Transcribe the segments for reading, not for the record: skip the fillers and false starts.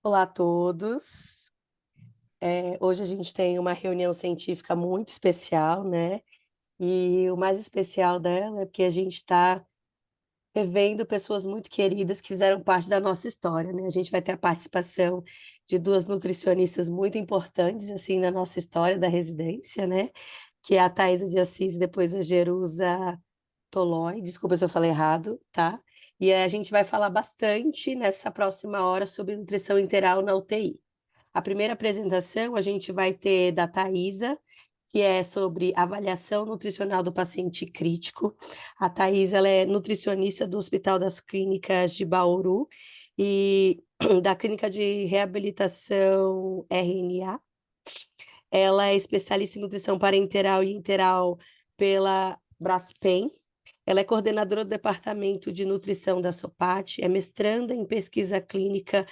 Olá a todos. Hoje a gente tem uma reunião científica muito especial, né? E o mais especial dela é porque a gente está revendo pessoas muito queridas que fizeram parte da nossa história, né? A gente vai ter a participação de duas nutricionistas muito importantes, assim, na nossa história da residência, né? Que é a Thaisa de Assis e depois a Jerusa Tolói. Desculpa se eu falei errado, tá? E a gente vai falar bastante nessa próxima hora sobre nutrição interal na UTI. A primeira apresentação a gente vai ter da Thaisa, que é sobre avaliação nutricional do paciente crítico. A Thaisa, ela é nutricionista do Hospital das Clínicas de Bauru e da Clínica de Reabilitação RNA. Ela é especialista em nutrição parenteral e enteral pela Braskem. Ela é coordenadora do Departamento de Nutrição da SOPAT, é mestranda em pesquisa clínica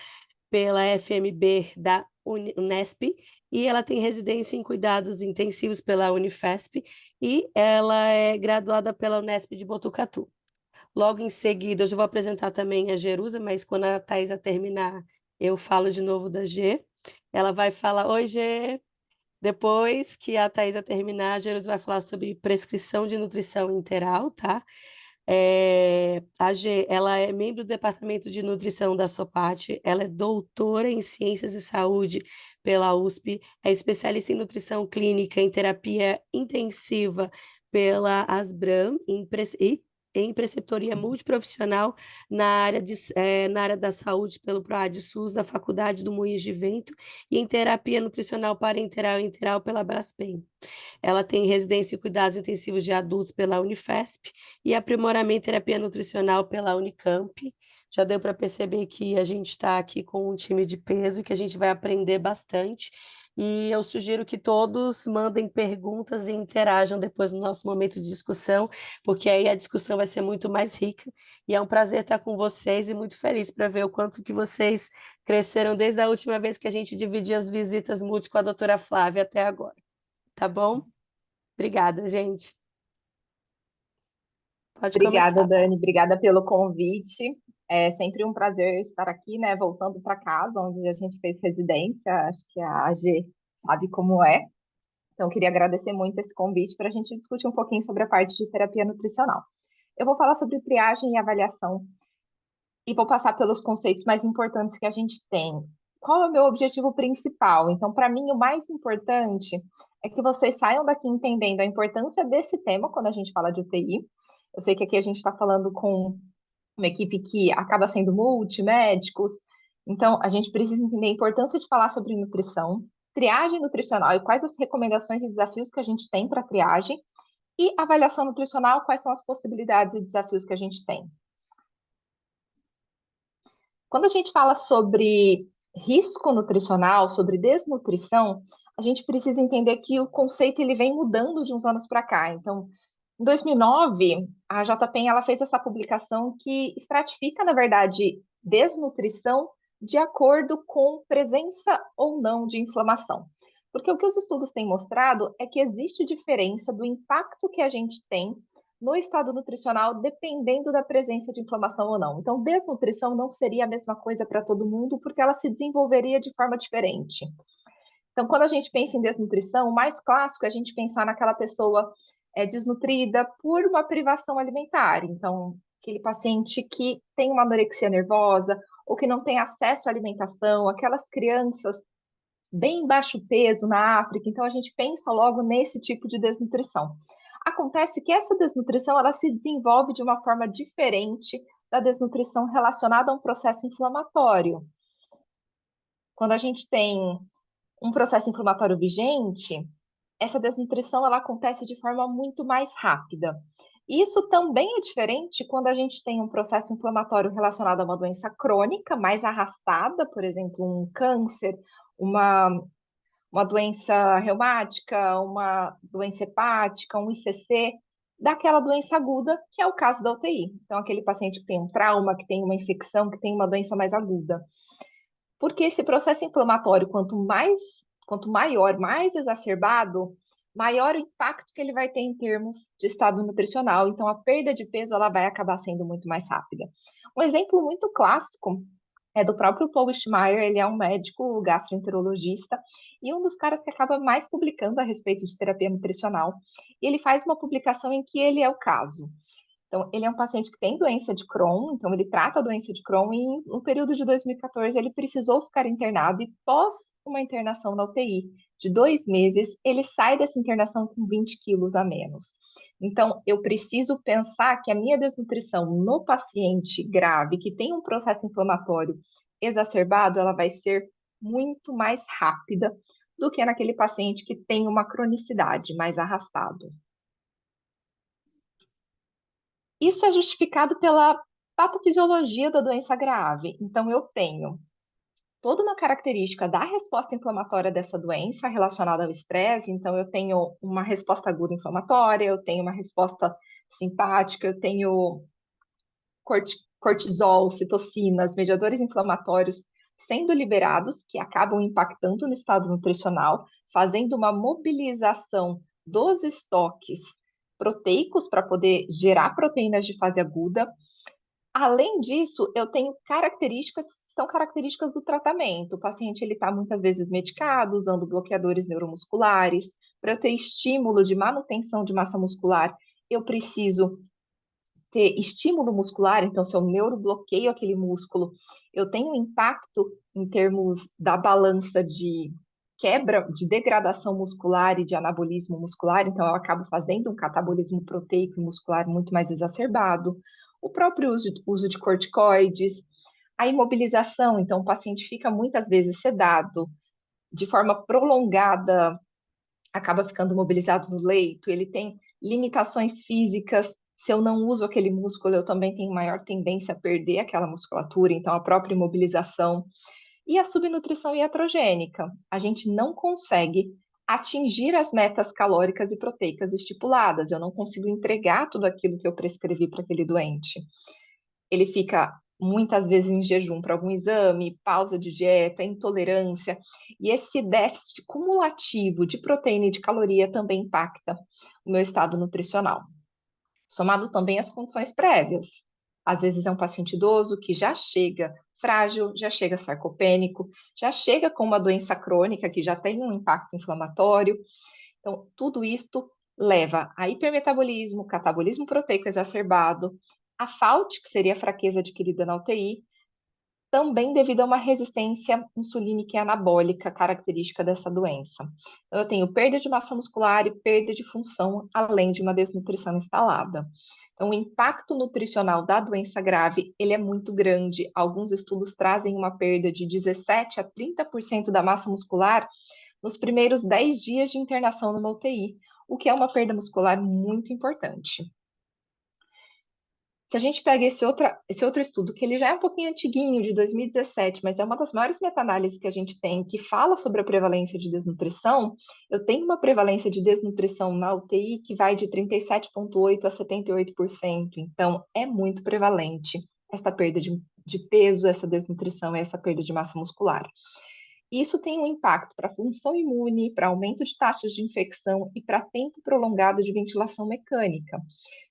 pela FMB da Unesp, e ela tem residência em cuidados intensivos pela Unifesp, e ela é graduada pela Unesp de Botucatu. Logo em seguida, eu já vou apresentar também a Jerusa, mas quando a Thaisa terminar, eu falo de novo da G. Ela vai falar, oi, G. Depois que a Thaisa terminar, a Jerusa vai falar sobre prescrição de nutrição interal, tá? A G, ela é membro do Departamento de Nutrição da SOPAT, ela é doutora em Ciências e Saúde pela USP, é especialista em nutrição clínica em terapia intensiva pela Asbram e em preceptoria multiprofissional na área da saúde pelo PROAD SUS da Faculdade do Moinhos de Vento e em terapia nutricional parenteral e enteral pela Braskem. Ela tem residência em cuidados intensivos de adultos pela Unifesp e aprimoramento em terapia nutricional pela Unicamp. Já deu para perceber que a gente está aqui com um time de peso e que a gente vai aprender bastante. E eu sugiro que todos mandem perguntas e interajam depois no nosso momento de discussão, porque aí a discussão vai ser muito mais rica. E é um prazer estar com vocês e muito feliz para ver o quanto que vocês cresceram desde a última vez que a gente dividiu as visitas multi com a doutora Flávia até agora. Tá bom? Obrigada, gente. Pode Obrigada, começar, tá? Dani. Obrigada pelo convite. É sempre um prazer estar aqui, né? Voltando para casa, onde a gente fez residência. Acho que a AG sabe como é. Então, eu queria agradecer muito esse convite para a gente discutir um pouquinho sobre a parte de terapia nutricional. Eu vou falar sobre triagem e avaliação e vou passar pelos conceitos mais importantes que a gente tem. Qual é o meu objetivo principal? Então, para mim, o mais importante é que vocês saiam daqui entendendo a importância desse tema quando a gente fala de UTI. Eu sei que aqui a gente está falando com uma equipe que acaba sendo multimédicos, então a gente precisa entender a importância de falar sobre nutrição, triagem nutricional e quais as recomendações e desafios que a gente tem para triagem, e avaliação nutricional, quais são as possibilidades e desafios que a gente tem. Quando a gente fala sobre risco nutricional, sobre desnutrição, a gente precisa entender que o conceito ele vem mudando de uns anos para cá. Então, em 2009, a JPEN ela fez essa publicação que estratifica, na verdade, desnutrição de acordo com presença ou não de inflamação. Porque o que os estudos têm mostrado é que existe diferença do impacto que a gente tem no estado nutricional, dependendo da presença de inflamação ou não. Então, desnutrição não seria a mesma coisa para todo mundo, porque ela se desenvolveria de forma diferente. Então, quando a gente pensa em desnutrição, o mais clássico é a gente pensar naquela pessoa desnutrida por uma privação alimentar. Então, aquele paciente que tem uma anorexia nervosa ou que não tem acesso à alimentação, aquelas crianças bem baixo peso na África. Então, a gente pensa logo nesse tipo de desnutrição. Acontece que essa desnutrição ela se desenvolve de uma forma diferente da desnutrição relacionada a um processo inflamatório. Quando a gente tem um processo inflamatório vigente, essa desnutrição ela acontece de forma muito mais rápida. Isso também é diferente quando a gente tem um processo inflamatório relacionado a uma doença crônica, mais arrastada, por exemplo, um câncer, uma, uma doença reumática, uma doença hepática, um ICC, daquela doença aguda, que é o caso da UTI. Então, aquele paciente que tem um trauma, que tem uma infecção, que tem uma doença mais aguda. Porque esse processo inflamatório, quanto maior, mais exacerbado, maior o impacto que ele vai ter em termos de estado nutricional. Então, a perda de peso ela vai acabar sendo muito mais rápida. Um exemplo muito clássico É do próprio Paul Wischmeyer, ele é um médico gastroenterologista e um dos caras que acaba mais publicando a respeito de terapia nutricional. E ele faz uma publicação em que ele é o caso. Então, ele é um paciente que tem doença de Crohn, então ele trata a doença de Crohn e no período de 2014 ele precisou ficar internado e pós uma internação na UTI de 2 meses, ele sai dessa internação com 20 quilos a menos. Então, eu preciso pensar que a minha desnutrição no paciente grave, que tem um processo inflamatório exacerbado, ela vai ser muito mais rápida do que naquele paciente que tem uma cronicidade mais arrastado. Isso é justificado pela patofisiologia da doença grave. Então, eu tenho toda uma característica da resposta inflamatória dessa doença relacionada ao estresse. Então, eu tenho uma resposta aguda inflamatória, eu tenho uma resposta simpática, eu tenho cortisol, citocinas, mediadores inflamatórios sendo liberados, que acabam impactando no estado nutricional, fazendo uma mobilização dos estoques proteicos para poder gerar proteínas de fase aguda. Além disso, eu tenho características, são características do tratamento. O paciente ele está muitas vezes medicado, usando bloqueadores neuromusculares. Para eu ter estímulo de manutenção de massa muscular, eu preciso ter estímulo muscular. Então, se eu neurobloqueio aquele músculo, eu tenho um impacto em termos da balança de quebra, de degradação muscular e de anabolismo muscular. Então, eu acabo fazendo um catabolismo proteico e muscular muito mais exacerbado. O próprio uso de corticoides, a imobilização. Então, o paciente fica muitas vezes sedado, de forma prolongada, acaba ficando imobilizado no leito, ele tem limitações físicas. Se eu não uso aquele músculo, eu também tenho maior tendência a perder aquela musculatura, então a própria imobilização. E a subnutrição iatrogênica. A gente não consegue atingir as metas calóricas e proteicas estipuladas, eu não consigo entregar tudo aquilo que eu prescrevi para aquele doente. Ele fica muitas vezes em jejum para algum exame, pausa de dieta, intolerância, e esse déficit cumulativo de proteína e de caloria também impacta o meu estado nutricional. Somado também às condições prévias. Às vezes é um paciente idoso que já chega frágil, já chega sarcopênico, já chega com uma doença crônica que já tem um impacto inflamatório. Então, tudo isto leva a hipermetabolismo, catabolismo proteico exacerbado, a FAUT, que seria a fraqueza adquirida na UTI, também devido a uma resistência insulínica e anabólica característica dessa doença. Então, eu tenho perda de massa muscular e perda de função, além de uma desnutrição instalada. Então, o impacto nutricional da doença grave, ele é muito grande. Alguns estudos trazem uma perda de 17 a 30% da massa muscular nos primeiros 10 dias de internação numa UTI, o que é uma perda muscular muito importante. Se a gente pega esse outro estudo, que ele já é um pouquinho antiguinho, de 2017, mas é uma das maiores meta-análises que a gente tem, que fala sobre a prevalência de desnutrição, eu tenho uma prevalência de desnutrição na UTI que vai de 37,8% a 78%. Então, é muito prevalente essa perda de peso, essa desnutrição, essa perda de massa muscular. Isso tem um impacto para a função imune, para aumento de taxas de infecção e para tempo prolongado de ventilação mecânica.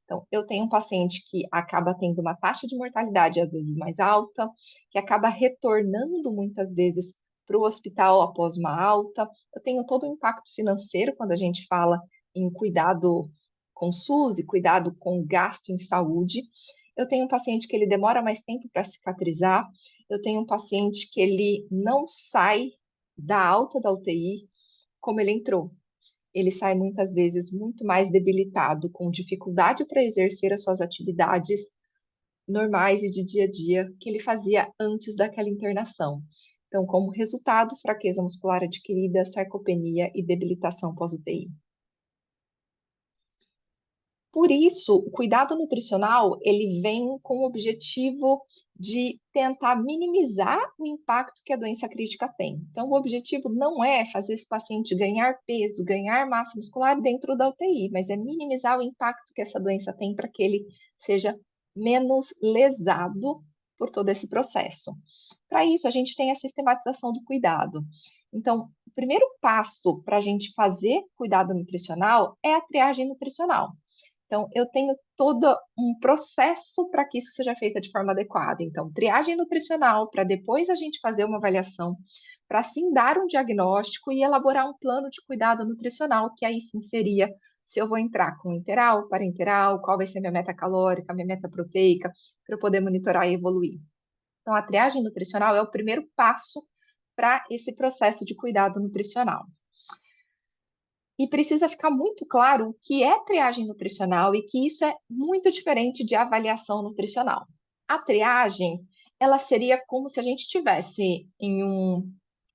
Então, eu tenho um paciente que acaba tendo uma taxa de mortalidade às vezes mais alta, que acaba retornando muitas vezes para o hospital após uma alta. Eu tenho todo o impacto financeiro quando a gente fala em cuidado com SUS e cuidado com gasto em saúde. Eu tenho um paciente que ele demora mais tempo para cicatrizar. Eu tenho um paciente que ele não sai da alta da UTI como ele entrou. Ele sai muitas vezes muito mais debilitado, com dificuldade para exercer as suas atividades normais e de dia a dia que ele fazia antes daquela internação. Então, como resultado, fraqueza muscular adquirida, sarcopenia e debilitação pós-UTI. Por isso, o cuidado nutricional, ele vem com o objetivo de tentar minimizar o impacto que a doença crítica tem. Então, o objetivo não é fazer esse paciente ganhar peso, ganhar massa muscular dentro da UTI, mas é minimizar o impacto que essa doença tem para que ele seja menos lesado por todo esse processo. Para isso, a gente tem a sistematização do cuidado. Então, o primeiro passo para a gente fazer cuidado nutricional é a triagem nutricional. Então, eu tenho todo um processo para que isso seja feito de forma adequada. Então, triagem nutricional, para depois a gente fazer uma avaliação, para assim dar um diagnóstico e elaborar um plano de cuidado nutricional, que aí sim seria se eu vou entrar com interal, parenteral, qual vai ser minha meta calórica, minha meta proteica, para eu poder monitorar e evoluir. Então, a triagem nutricional é o primeiro passo para esse processo de cuidado nutricional. E precisa ficar muito claro o que é triagem nutricional e que isso é muito diferente de avaliação nutricional. A triagem, ela seria como se a gente estivesse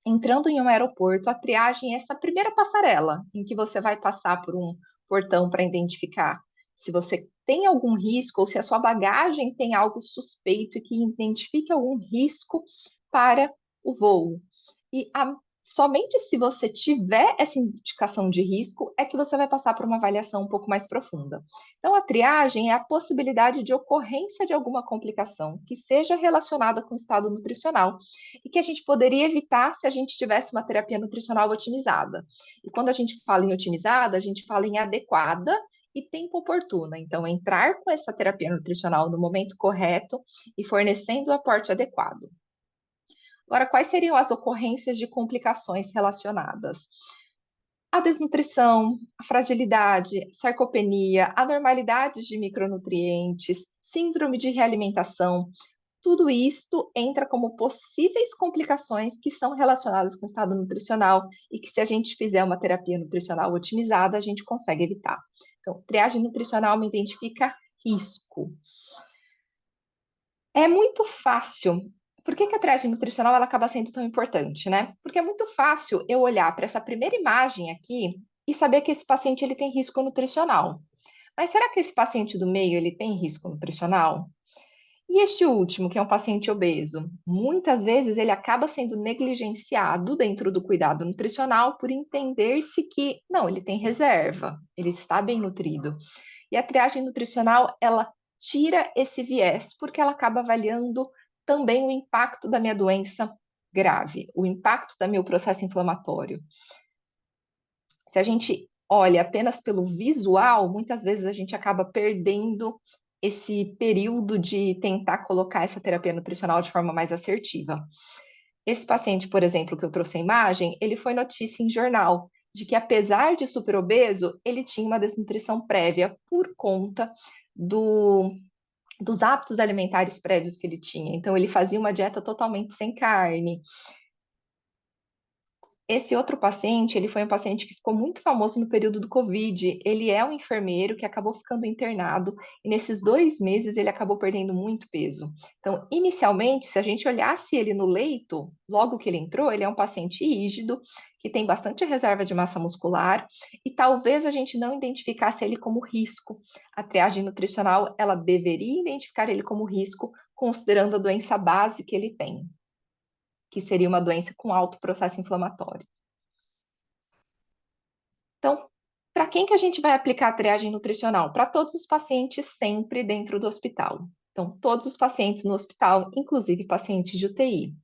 entrando em um aeroporto. A triagem é essa primeira passarela em que você vai passar por um portão para identificar se você tem algum risco ou se a sua bagagem tem algo suspeito e que identifique algum risco para o voo. E somente se você tiver essa indicação de risco é que você vai passar por uma avaliação um pouco mais profunda. Então, a triagem é a possibilidade de ocorrência de alguma complicação que seja relacionada com o estado nutricional e que a gente poderia evitar se a gente tivesse uma terapia nutricional otimizada. E quando a gente fala em otimizada, a gente fala em adequada e tempo oportuna. Então, entrar com essa terapia nutricional no momento correto e fornecendo o aporte adequado. Agora, quais seriam as ocorrências de complicações relacionadas? A desnutrição, a fragilidade, sarcopenia, anormalidades de micronutrientes, síndrome de realimentação, tudo isto entra como possíveis complicações que são relacionadas com o estado nutricional e que, se a gente fizer uma terapia nutricional otimizada, a gente consegue evitar. Então, triagem nutricional me identifica risco. É muito fácil. Por que que a triagem nutricional ela acaba sendo tão importante, né? Porque é muito fácil eu olhar para essa primeira imagem aqui e saber que esse paciente ele tem risco nutricional. Mas será que esse paciente do meio ele tem risco nutricional? E este último, que é um paciente obeso, muitas vezes ele acaba sendo negligenciado dentro do cuidado nutricional por entender-se que, não, ele tem reserva, ele está bem nutrido. E a triagem nutricional, ela tira esse viés, porque ela acaba avaliando também o impacto da minha doença grave, o impacto do meu processo inflamatório. Se a gente olha apenas pelo visual, muitas vezes a gente acaba perdendo esse período de tentar colocar essa terapia nutricional de forma mais assertiva. Esse paciente, por exemplo, que eu trouxe a imagem, ele foi notícia em jornal de que, apesar de superobeso, ele tinha uma desnutrição prévia por conta dos hábitos alimentares prévios que ele tinha. Então, ele fazia uma dieta totalmente sem carne. Esse outro paciente, ele foi um paciente que ficou muito famoso no período do Covid. Ele é um enfermeiro que acabou ficando internado e nesses 2 meses ele acabou perdendo muito peso. Então, inicialmente, se a gente olhasse ele no leito, logo que ele entrou, ele é um paciente rígido, que tem bastante reserva de massa muscular e talvez a gente não identificasse ele como risco. A triagem nutricional, ela deveria identificar ele como risco, considerando a doença base que ele tem, que seria uma doença com alto processo inflamatório. Então, para quem que a gente vai aplicar a triagem nutricional? Para todos os pacientes sempre dentro do hospital. Então, todos os pacientes no hospital, inclusive pacientes de UTI.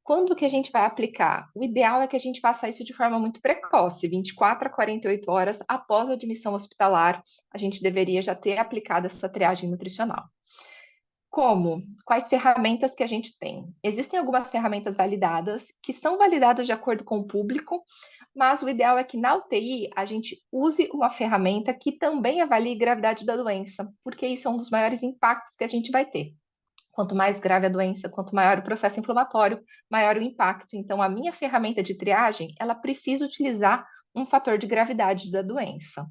Quando que a gente vai aplicar? O ideal é que a gente faça isso de forma muito precoce, 24 a 48 horas após a admissão hospitalar, a gente deveria já ter aplicado essa triagem nutricional. Como? Quais ferramentas que a gente tem? Existem algumas ferramentas validadas, que são validadas de acordo com o público, mas o ideal é que na UTI a gente use uma ferramenta que também avalie a gravidade da doença, porque isso é um dos maiores impactos que a gente vai ter. Quanto mais grave a doença, quanto maior o processo inflamatório, maior o impacto. Então, a minha ferramenta de triagem, ela precisa utilizar um fator de gravidade da doença.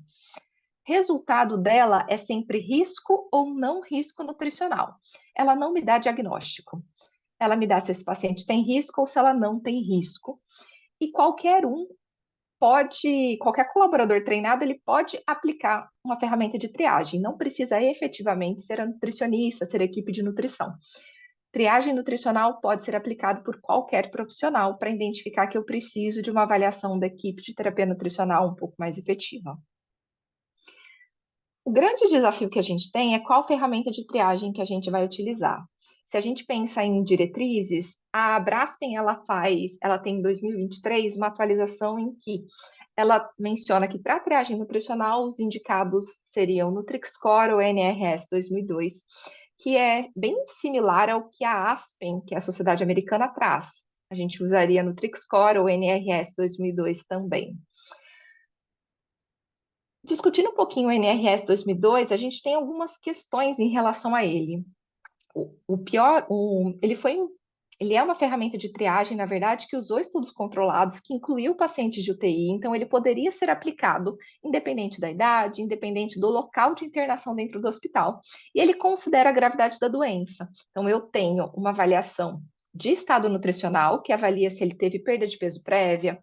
Resultado dela é sempre risco ou não risco nutricional. Ela não me dá diagnóstico. Ela me dá se esse paciente tem risco ou se ela não tem risco. E qualquer colaborador treinado, ele pode aplicar uma ferramenta de triagem. Não precisa efetivamente ser a nutricionista, ser a equipe de nutrição. Triagem nutricional pode ser aplicado por qualquer profissional para identificar que eu preciso de uma avaliação da equipe de terapia nutricional um pouco mais efetiva. O grande desafio que a gente tem é qual ferramenta de triagem que a gente vai utilizar. Se a gente pensa em diretrizes, a Braskem ela tem em 2023 uma atualização em que ela menciona que para triagem nutricional os indicados seriam Nutri-Score ou NRS 2002, que é bem similar ao que a Aspen, que é a Sociedade Americana, traz. A gente usaria Nutri-Score ou NRS 2002 também. Discutindo um pouquinho o NRS 2002, a gente tem algumas questões em relação a ele. Ele é uma ferramenta de triagem, na verdade, que usou estudos controlados, que incluiu pacientes de UTI, então ele poderia ser aplicado independente da idade, independente do local de internação dentro do hospital. E ele considera a gravidade da doença. Então, eu tenho uma avaliação de estado nutricional, que avalia se ele teve perda de peso prévia,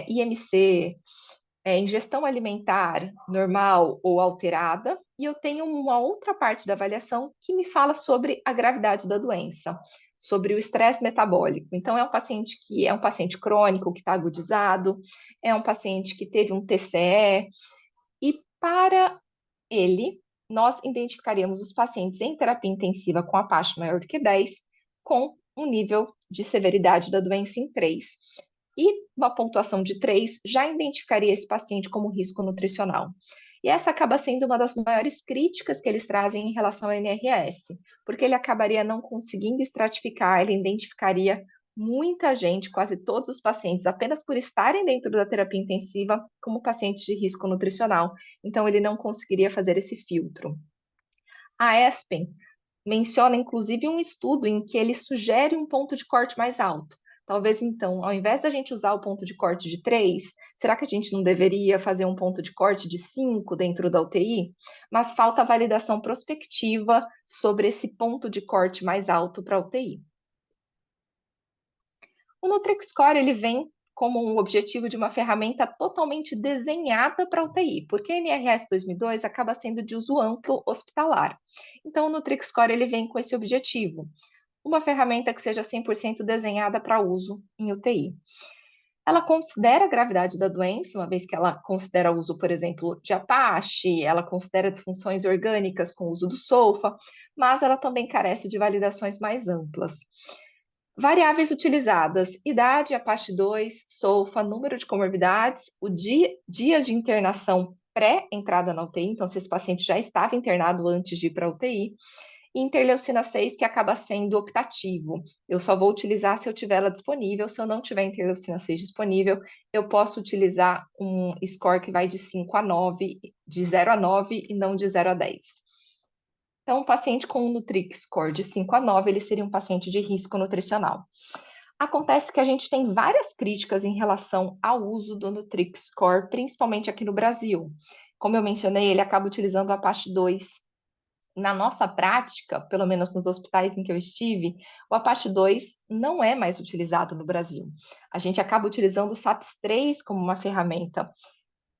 IMC, ingestão alimentar normal ou alterada, e eu tenho uma outra parte da avaliação que me fala sobre a gravidade da doença, sobre o estresse metabólico. Então, é um paciente que é um paciente crônico, que está agudizado, é um paciente que teve um TCE, e para ele, nós identificaríamos os pacientes em terapia intensiva com Apache maior do que 10, com um nível de severidade da doença em 3. E uma pontuação de 3 já identificaria esse paciente como risco nutricional. E essa acaba sendo uma das maiores críticas que eles trazem em relação ao NRS, porque ele acabaria não conseguindo estratificar, ele identificaria muita gente, quase todos os pacientes, apenas por estarem dentro da terapia intensiva, como pacientes de risco nutricional. Então, ele não conseguiria fazer esse filtro. A Aspen menciona, inclusive, um estudo em que ele sugere um ponto de corte mais alto. Talvez, então, ao invés da gente usar o ponto de corte de 3, será que a gente não deveria fazer um ponto de corte de 5 dentro da UTI? Mas falta validação prospectiva sobre esse ponto de corte mais alto para a UTI. O Nutri-Score ele vem como um objetivo de uma ferramenta totalmente desenhada para UTI, porque a NRS 2002 acaba sendo de uso amplo hospitalar. Então, o Nutri-Score ele vem com esse objetivo, uma ferramenta que seja 100% desenhada para uso em UTI. Ela considera a gravidade da doença, uma vez que ela considera o uso, por exemplo, de Apache, ela considera disfunções orgânicas com o uso do SOFA, mas ela também carece de validações mais amplas. Variáveis utilizadas: idade, Apache 2, SOFA, número de comorbidades, dias de internação pré-entrada na UTI, então se esse paciente já estava internado antes de ir para a UTI, e interleucina 6, que acaba sendo optativo. Eu só vou utilizar se eu tiver ela disponível. Se eu não tiver interleucina 6 disponível, eu posso utilizar um score que vai de 5 a 9, de 0 a 9 e não de 0 a 10. Então, um paciente com um Nutri-Score de 5 a 9, ele seria um paciente de risco nutricional. Acontece que a gente tem várias críticas em relação ao uso do Nutri-Score, principalmente aqui no Brasil. Como eu mencionei, ele acaba utilizando a Apache 2. Na nossa prática, pelo menos nos hospitais em que eu estive, o Apache 2 não é mais utilizado no Brasil. A gente acaba utilizando o SAPS-3 como uma ferramenta,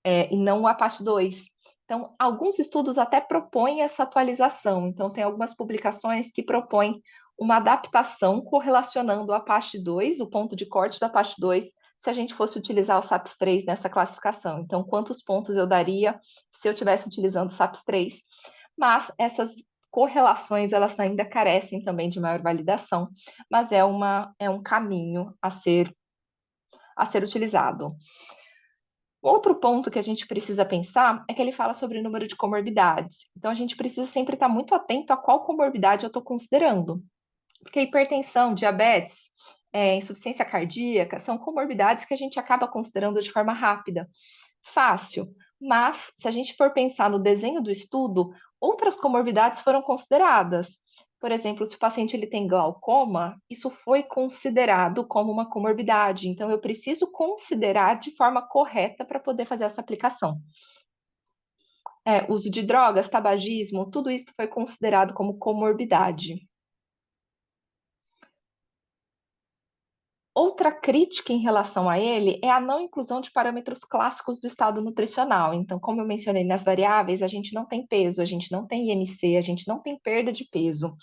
e não o Apache 2. Então, alguns estudos até propõem essa atualização. Então, tem algumas publicações que propõem uma adaptação correlacionando o Apache 2, o ponto de corte do Apache 2, se a gente fosse utilizar o SAPS-3 nessa classificação. Então, quantos pontos eu daria se eu estivesse utilizando o SAPS-3? Mas essas correlações, elas ainda carecem também de maior validação, mas é um caminho a ser utilizado. Outro ponto que a gente precisa pensar é que ele fala sobre o número de comorbidades. Então, a gente precisa sempre estar muito atento a qual comorbidade eu estou considerando. Porque hipertensão, diabetes, insuficiência cardíaca são comorbidades que a gente acaba considerando de forma rápida, fácil. Mas, se a gente for pensar no desenho do estudo, outras comorbidades foram consideradas. Por exemplo, se o paciente ele tem glaucoma, isso foi considerado como uma comorbidade. Então, eu preciso considerar de forma correta para poder fazer essa aplicação. Uso de drogas, tabagismo, tudo isso foi considerado como comorbidade. Outra crítica em relação a ele é a não inclusão de parâmetros clássicos do estado nutricional. Então, como eu mencionei nas variáveis, a gente não tem peso, a gente não tem IMC, a gente não tem perda de peso.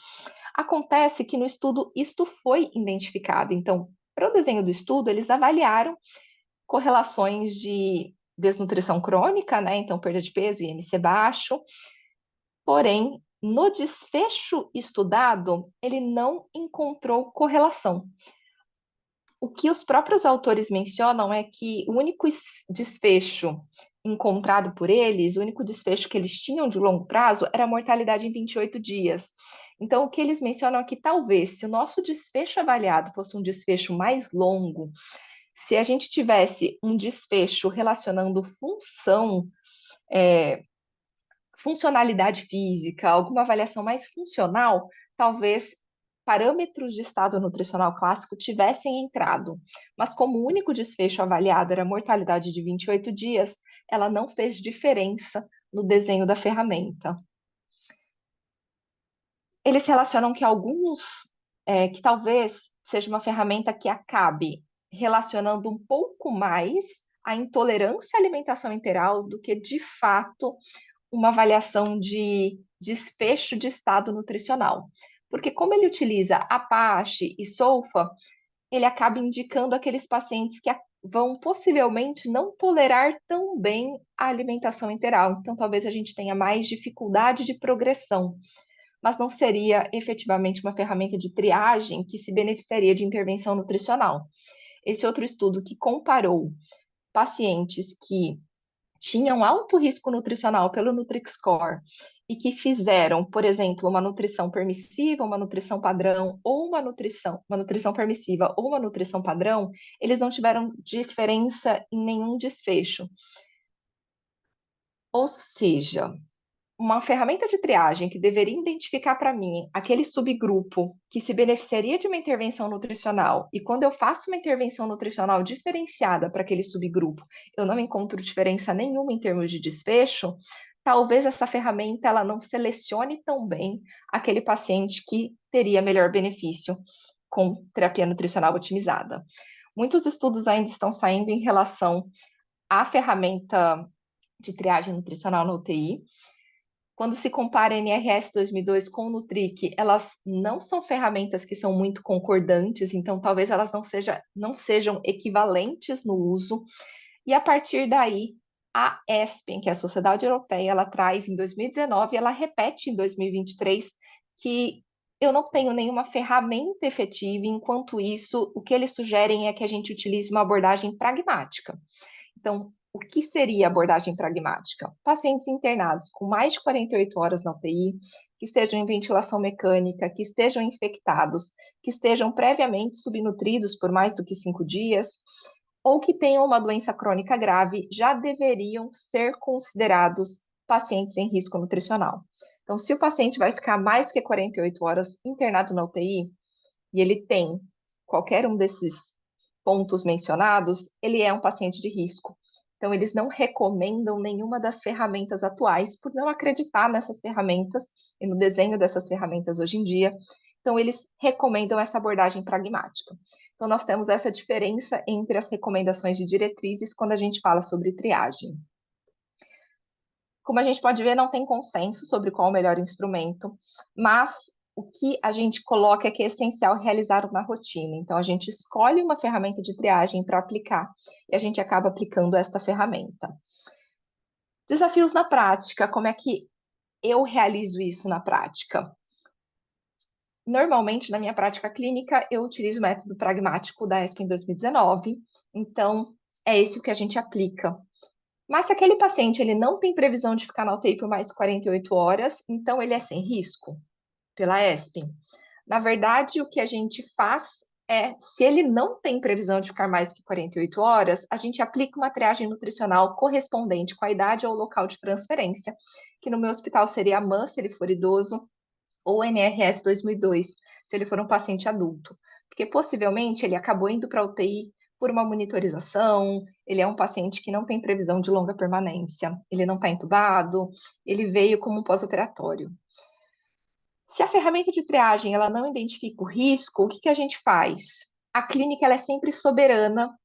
Acontece que no estudo isto foi identificado. Então, para o desenho do estudo, eles avaliaram correlações de desnutrição crônica, né? Então, perda de peso e IMC baixo. Porém, no desfecho estudado, ele não encontrou correlação. O que os próprios autores mencionam é que o único desfecho encontrado por eles, o único desfecho que eles tinham de longo prazo era a mortalidade em 28 dias. Então, o que eles mencionam é que talvez, se o nosso desfecho avaliado fosse um desfecho mais longo, se a gente tivesse um desfecho relacionando funcionalidade física, alguma avaliação mais funcional, talvez parâmetros de estado nutricional clássico tivessem entrado. Mas como o único desfecho avaliado era a mortalidade de 28 dias, ela não fez diferença no desenho da ferramenta. Eles relacionam que que talvez seja uma ferramenta que acabe relacionando um pouco mais a intolerância à alimentação enteral do que, de fato, uma avaliação de desfecho de estado nutricional. Porque como ele utiliza Apache e Solfa, ele acaba indicando aqueles pacientes que vão possivelmente não tolerar tão bem a alimentação enteral. Então, talvez a gente tenha mais dificuldade de progressão, mas não seria efetivamente uma ferramenta de triagem que se beneficiaria de intervenção nutricional. Esse outro estudo que comparou pacientes que tinham alto risco nutricional pelo Nutri-Score e que fizeram, por exemplo, uma nutrição permissiva, uma nutrição padrão, ou uma nutrição permissiva ou uma nutrição padrão, eles não tiveram diferença em nenhum desfecho. Ou seja, uma ferramenta de triagem que deveria identificar para mim aquele subgrupo que se beneficiaria de uma intervenção nutricional, e quando eu faço uma intervenção nutricional diferenciada para aquele subgrupo, eu não encontro diferença nenhuma em termos de desfecho, talvez essa ferramenta ela não selecione tão bem aquele paciente que teria melhor benefício com terapia nutricional otimizada. Muitos estudos ainda estão saindo em relação à ferramenta de triagem nutricional na UTI. Quando se compara a NRS 2002 com o Nutric, elas não são ferramentas que são muito concordantes, então talvez elas não sejam equivalentes no uso. E a partir daí, a ESPEN, que é a Sociedade Europeia, ela traz em 2019, ela repete em 2023, que eu não tenho nenhuma ferramenta efetiva, enquanto isso, o que eles sugerem é que a gente utilize uma abordagem pragmática. Então, o que seria abordagem pragmática? Pacientes internados com mais de 48 horas na UTI, que estejam em ventilação mecânica, que estejam infectados, que estejam previamente subnutridos por mais do que 5 dias, ou que tenham uma doença crônica grave, já deveriam ser considerados pacientes em risco nutricional. Então, se o paciente vai ficar mais do que 48 horas internado na UTI, e ele tem qualquer um desses pontos mencionados, ele é um paciente de risco. Então, eles não recomendam nenhuma das ferramentas atuais, por não acreditar nessas ferramentas e no desenho dessas ferramentas hoje em dia. Então, eles recomendam essa abordagem pragmática. Então, nós temos essa diferença entre as recomendações de diretrizes quando a gente fala sobre triagem. Como a gente pode ver, não tem consenso sobre qual o melhor instrumento, mas o que a gente coloca é que é essencial realizar na rotina. Então, a gente escolhe uma ferramenta de triagem para aplicar e a gente acaba aplicando esta ferramenta. Desafios na prática, como é que eu realizo isso na prática? Normalmente, na minha prática clínica, eu utilizo o método pragmático da ESPEN 2019, então é esse o que a gente aplica. Mas se aquele paciente ele não tem previsão de ficar na UTI por mais de 48 horas, então ele é sem risco pela ESPEN. Na verdade, o que a gente faz é, se ele não tem previsão de ficar mais que 48 horas, a gente aplica uma triagem nutricional correspondente com a idade ou local de transferência, que no meu hospital seria a MAN, se ele for idoso, ou NRS 2002, se ele for um paciente adulto. Porque possivelmente ele acabou indo para a UTI por uma monitorização, ele é um paciente que não tem previsão de longa permanência, ele não está entubado, ele veio como um pós-operatório. Se a ferramenta de triagem ela não identifica o risco, o que, que a gente faz? A clínica ela é sempre soberana,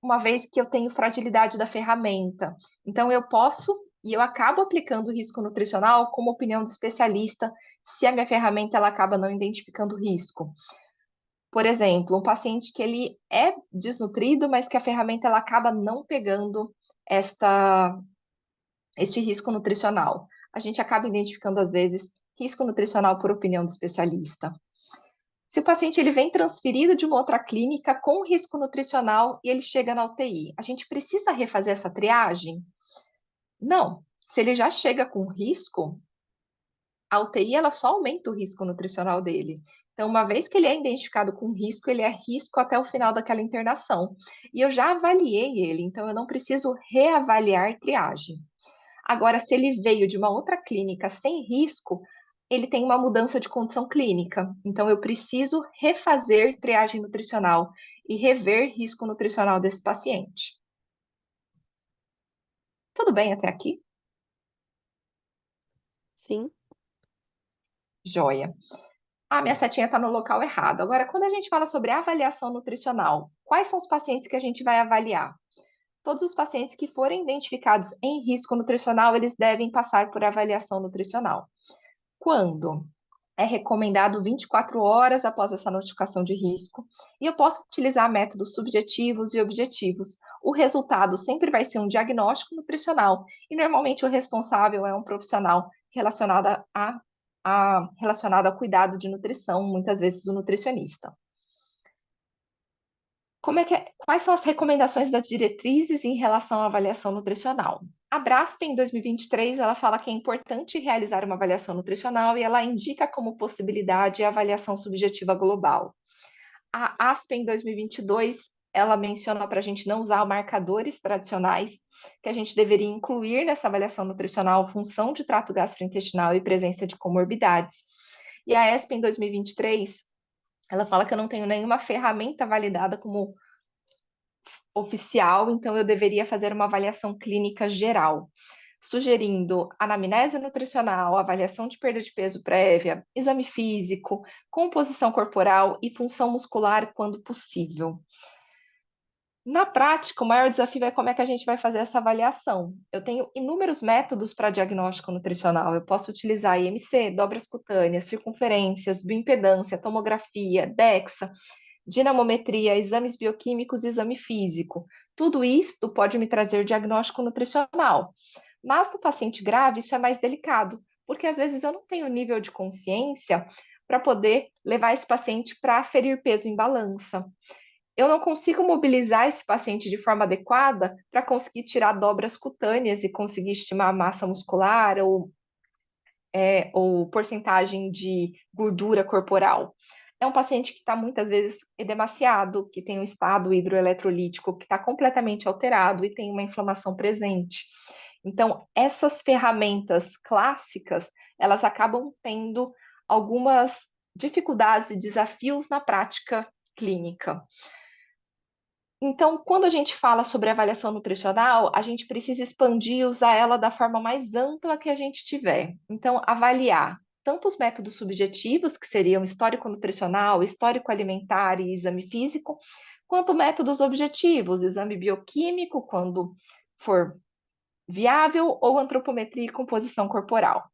uma vez que eu tenho fragilidade da ferramenta. Então, eu posso e eu acabo aplicando o risco nutricional como opinião do especialista, se a minha ferramenta ela acaba não identificando o risco. Por exemplo, um paciente que ele é desnutrido, mas que a ferramenta ela acaba não pegando este risco nutricional. A gente acaba identificando, às vezes, risco nutricional por opinião do especialista. Se o paciente ele vem transferido de uma outra clínica com risco nutricional e ele chega na UTI, a gente precisa refazer essa triagem? Não. Se ele já chega com risco, a UTI ela só aumenta o risco nutricional dele. Então, uma vez que ele é identificado com risco, ele é risco até o final daquela internação. E eu já avaliei ele, então eu não preciso reavaliar triagem. Agora, se ele veio de uma outra clínica sem risco, ele tem uma mudança de condição clínica. Então, eu preciso refazer triagem nutricional e rever risco nutricional desse paciente. Tudo bem até aqui? Sim, Joia. Ah, minha setinha está no local errado. Agora, quando a gente fala sobre avaliação nutricional, quais são os pacientes que a gente vai avaliar? Todos os pacientes que forem identificados em risco nutricional, eles devem passar por avaliação nutricional. Quando? É recomendado 24 horas após essa notificação de risco, e eu posso utilizar métodos subjetivos e objetivos. O resultado sempre vai ser um diagnóstico nutricional, e normalmente o responsável é um profissional relacionado ao cuidado de nutrição, muitas vezes o nutricionista. Quais são as recomendações das diretrizes em relação à avaliação nutricional? A Brasp, em 2023, ela fala que é importante realizar uma avaliação nutricional e ela indica como possibilidade a avaliação subjetiva global. A ASP, em 2022, ela menciona para a gente não usar marcadores tradicionais, que a gente deveria incluir nessa avaliação nutricional função de trato gastrointestinal e presença de comorbidades. E a ESP, em 2023, ela fala que eu não tenho nenhuma ferramenta validada como oficial, então eu deveria fazer uma avaliação clínica geral, sugerindo anamnese nutricional, avaliação de perda de peso prévia, exame físico, composição corporal e função muscular quando possível. Na prática, o maior desafio é como é que a gente vai fazer essa avaliação. Eu tenho inúmeros métodos para diagnóstico nutricional. Eu posso utilizar IMC, dobras cutâneas, circunferências, bioimpedância, tomografia, DEXA, dinamometria, exames bioquímicos e exame físico. Tudo isso pode me trazer diagnóstico nutricional. Mas no paciente grave, isso é mais delicado, porque às vezes eu não tenho nível de consciência para poder levar esse paciente para ferir peso em balança. Eu não consigo mobilizar esse paciente de forma adequada para conseguir tirar dobras cutâneas e conseguir estimar a massa muscular ou porcentagem de gordura corporal. É um paciente que está muitas vezes edemaciado, que tem um estado hidroeletrolítico que está completamente alterado e tem uma inflamação presente. Então, essas ferramentas clássicas, elas acabam tendo algumas dificuldades e desafios na prática clínica. Então, quando a gente fala sobre avaliação nutricional, a gente precisa expandir e usar ela da forma mais ampla que a gente tiver. Então, avaliar tanto os métodos subjetivos, que seriam histórico nutricional, histórico alimentar e exame físico, quanto métodos objetivos, exame bioquímico, quando for viável, ou antropometria e composição corporal.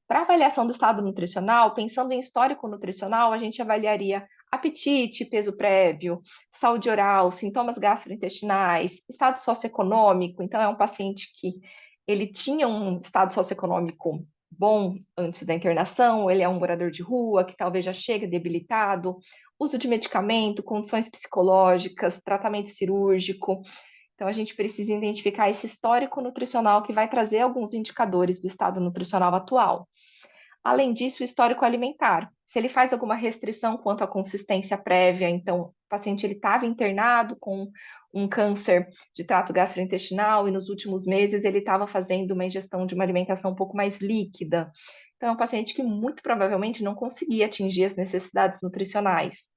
Para avaliação do estado nutricional, pensando em histórico nutricional, a gente avaliaria apetite, peso prévio, saúde oral, sintomas gastrointestinais, estado socioeconômico. Então, é um paciente que ele tinha um estado socioeconômico bom antes da internação, ele é um morador de rua que talvez já chegue debilitado, uso de medicamento, condições psicológicas, tratamento cirúrgico. Então, a gente precisa identificar esse histórico nutricional que vai trazer alguns indicadores do estado nutricional atual. Além disso, o histórico alimentar. Se ele faz alguma restrição quanto à consistência prévia, então o paciente ele estava internado com um câncer de trato gastrointestinal e nos últimos meses ele estava fazendo uma ingestão de uma alimentação um pouco mais líquida. Então, é um paciente que muito provavelmente não conseguia atingir as necessidades nutricionais.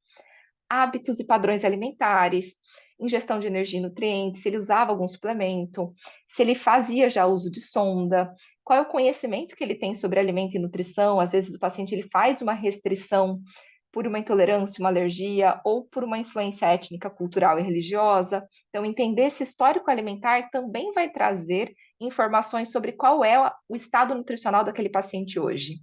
Hábitos e padrões alimentares, ingestão de energia e nutrientes, se ele usava algum suplemento, se ele fazia já uso de sonda, qual é o conhecimento que ele tem sobre alimento e nutrição. Às vezes o paciente ele faz uma restrição por uma intolerância, uma alergia ou por uma influência étnica, cultural e religiosa. Então, entender esse histórico alimentar também vai trazer informações sobre qual é o estado nutricional daquele paciente hoje.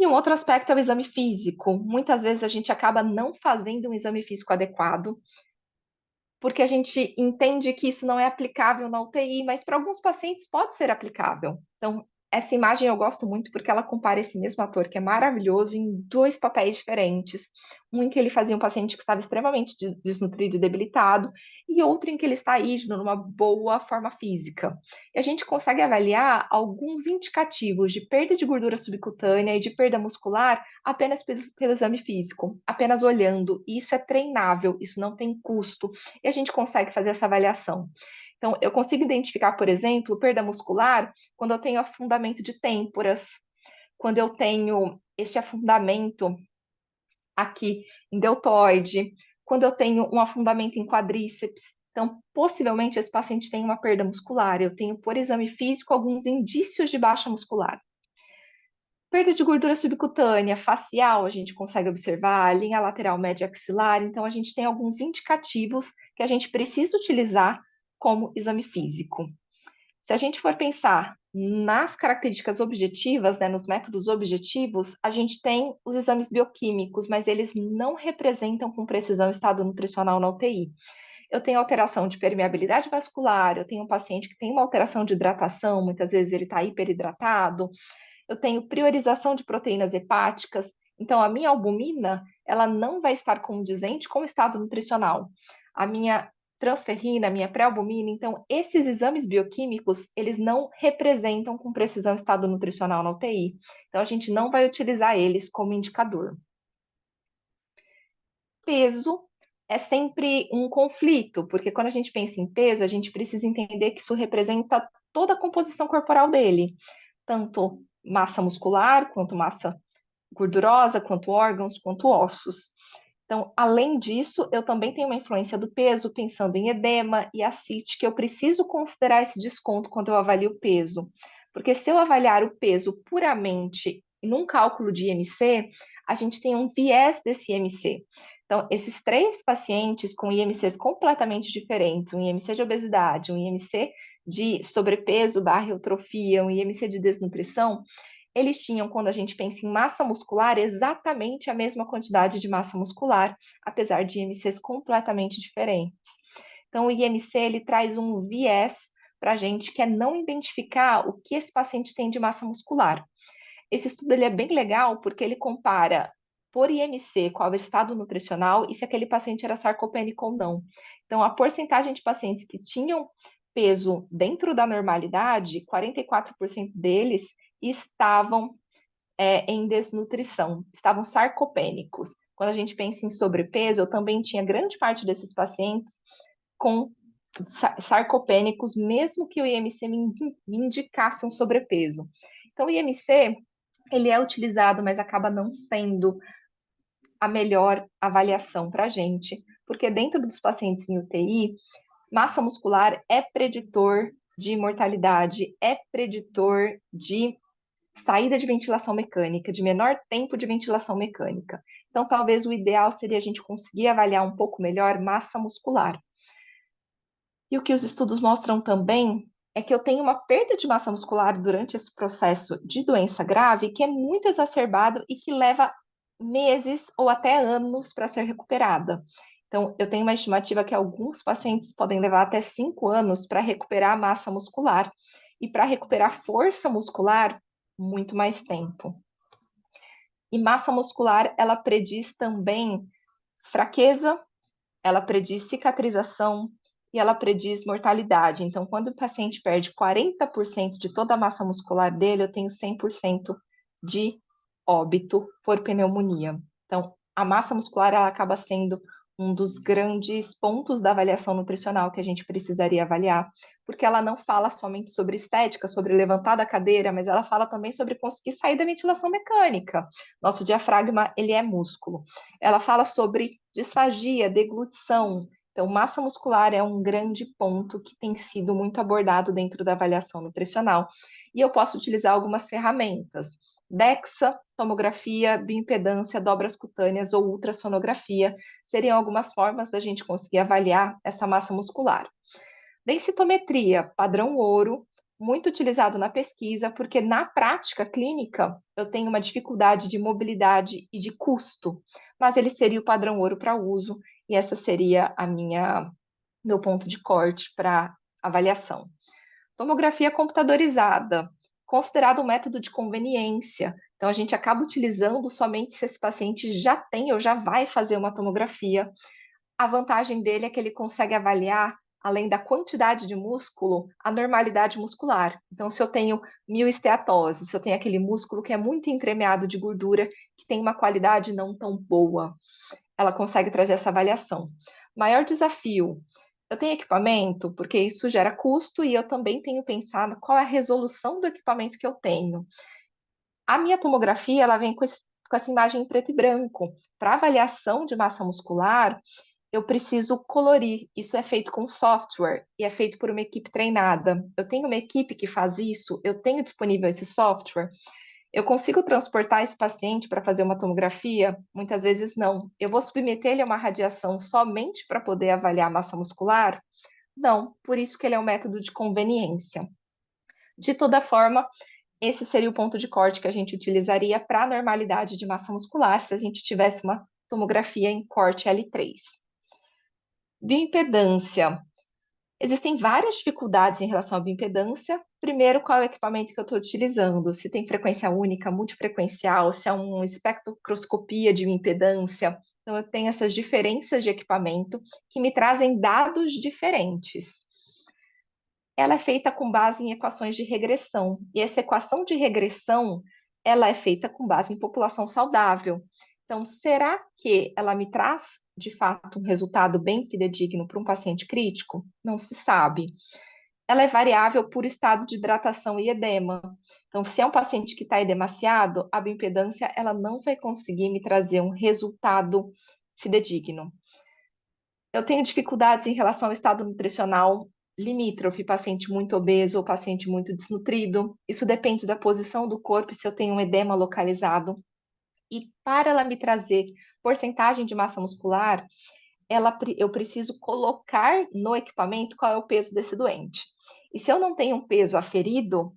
E um outro aspecto é o exame físico. Muitas vezes a gente acaba não fazendo um exame físico adequado, porque a gente entende que isso não é aplicável na UTI, mas para alguns pacientes pode ser aplicável. Então, Essa imagem eu gosto muito porque ela compara esse mesmo ator, que é maravilhoso, em dois papéis diferentes. Um em que ele fazia um paciente que estava extremamente desnutrido e debilitado, e outro em que ele está rígido, numa boa forma física. E a gente consegue avaliar alguns indicativos de perda de gordura subcutânea e de perda muscular apenas pelo exame físico, apenas olhando. E isso é treinável, isso não tem custo, e a gente consegue fazer essa avaliação. Então, eu consigo identificar, por exemplo, perda muscular quando eu tenho afundamento de têmporas, quando eu tenho este afundamento aqui em deltoide, quando eu tenho um afundamento em quadríceps. Então, possivelmente esse paciente tem uma perda muscular. Eu tenho, por exame físico, alguns indícios de baixa muscular. Perda de gordura subcutânea, facial, a gente consegue observar, a linha lateral média axilar. Então, a gente tem alguns indicativos que a gente precisa utilizar como exame físico. Se a gente for pensar nas características objetivas, né, nos métodos objetivos, a gente tem os exames bioquímicos, mas eles não representam com precisão o estado nutricional na UTI. Eu tenho alteração de permeabilidade vascular, eu tenho um paciente que tem uma alteração de hidratação, muitas vezes ele está hiperidratado, eu tenho priorização de proteínas hepáticas, então a minha albumina, ela não vai estar condizente com o estado nutricional. A minha transferrina, a minha pré-albumina, então esses exames bioquímicos, eles não representam com precisão o estado nutricional na UTI. Então a gente não vai utilizar eles como indicador. Peso é sempre um conflito, porque quando a gente pensa em peso, a gente precisa entender que isso representa toda a composição corporal dele, tanto massa muscular, quanto massa gordurosa, quanto órgãos, quanto ossos. Então, além disso, eu também tenho uma influência do peso, pensando em edema e ascite, que eu preciso considerar esse desconto quando eu avalio o peso. Porque se eu avaliar o peso puramente num cálculo de IMC, a gente tem um viés desse IMC. Então, esses três pacientes com IMCs completamente diferentes, um IMC de obesidade, um IMC de sobrepeso barra eutrofia, um IMC de desnutrição, eles tinham, quando a gente pensa em massa muscular, exatamente a mesma quantidade de massa muscular, apesar de IMCs completamente diferentes. Então, o IMC ele traz um viés para a gente, que é não identificar o que esse paciente tem de massa muscular. Esse estudo ele é bem legal porque ele compara por IMC qual é o estado nutricional e se aquele paciente era sarcopênico ou não. Então, a porcentagem de pacientes que tinham peso dentro da normalidade, 44% deles estavam em desnutrição, estavam sarcopênicos. Quando a gente pensa em sobrepeso, eu também tinha grande parte desses pacientes com sarcopênicos, mesmo que o IMC me indicasse um sobrepeso. Então, o IMC, ele é utilizado, mas acaba não sendo a melhor avaliação para a gente, porque dentro dos pacientes em UTI, massa muscular é preditor de mortalidade, é preditor de saída de ventilação mecânica, de menor tempo de ventilação mecânica. Então, talvez o ideal seria a gente conseguir avaliar um pouco melhor massa muscular. E o que os estudos mostram também é que eu tenho uma perda de massa muscular durante esse processo de doença grave que é muito exacerbado e que leva meses ou até anos para ser recuperada. Então, eu tenho uma estimativa que alguns pacientes podem levar até 5 anos para recuperar a massa muscular e para recuperar força muscular, muito mais tempo. E massa muscular, ela prediz também fraqueza, ela prediz cicatrização e ela prediz mortalidade. Então, quando o paciente perde 40% de toda a massa muscular dele, eu tenho 100% de óbito por pneumonia. Então, a massa muscular ela acaba sendo um dos grandes pontos da avaliação nutricional que a gente precisaria avaliar, porque ela não fala somente sobre estética, sobre levantar da cadeira, mas ela fala também sobre conseguir sair da ventilação mecânica. Nosso diafragma, ele é músculo. Ela fala sobre disfagia, deglutição. Então, massa muscular é um grande ponto que tem sido muito abordado dentro da avaliação nutricional. E eu posso utilizar algumas ferramentas. DEXA, tomografia, bioimpedância, dobras cutâneas ou ultrassonografia seriam algumas formas da gente conseguir avaliar essa massa muscular. Densitometria, padrão ouro, muito utilizado na pesquisa, porque na prática clínica eu tenho uma dificuldade de mobilidade e de custo, mas ele seria o padrão ouro para uso, e essa seria meu ponto de corte para avaliação. Tomografia computadorizada. considerado um método de conveniência. Então, a gente acaba utilizando somente se esse paciente já tem ou já vai fazer uma tomografia. A vantagem dele é que ele consegue avaliar, além da quantidade de músculo, a normalidade muscular. Então, se eu tenho mioesteatose, se eu tenho aquele músculo que é muito entremeado de gordura, que tem uma qualidade não tão boa, ela consegue trazer essa avaliação. Maior desafio, eu tenho equipamento, porque isso gera custo e eu também tenho pensado qual é a resolução do equipamento que eu tenho. A minha tomografia, ela vem com essa imagem em preto e branco. Para avaliação de massa muscular, eu preciso colorir. Isso é feito com software e é feito por uma equipe treinada. Eu tenho uma equipe que faz isso, eu tenho disponível esse software. Eu consigo transportar esse paciente para fazer uma tomografia? Muitas vezes não. Eu vou submeter ele a uma radiação somente para poder avaliar a massa muscular? Não, por isso que ele é um método de conveniência. De toda forma, esse seria o ponto de corte que a gente utilizaria para a normalidade de massa muscular se a gente tivesse uma tomografia em corte L3. Bioimpedância. Existem várias dificuldades em relação à bioimpedância. Primeiro, qual é o equipamento que eu estou utilizando? Se tem frequência única, multifrequencial, se é uma espectroscopia de bioimpedância. Então, eu tenho essas diferenças de equipamento que me trazem dados diferentes. Ela é feita com base em equações de regressão. E essa equação de regressão, ela é feita com base em população saudável. Então, será que ela me traz, de fato, um resultado bem fidedigno para um paciente crítico? Não se sabe. Ela é variável por estado de hidratação e edema. Então, se é um paciente que está edemaciado, a bioimpedância ela não vai conseguir me trazer um resultado fidedigno. Eu tenho dificuldades em relação ao estado nutricional limítrofe, paciente muito obeso ou paciente muito desnutrido. Isso depende da posição do corpo, se eu tenho um edema localizado. E para ela me trazer porcentagem de massa muscular, eu preciso colocar no equipamento qual é o peso desse doente. E se eu não tenho um peso aferido,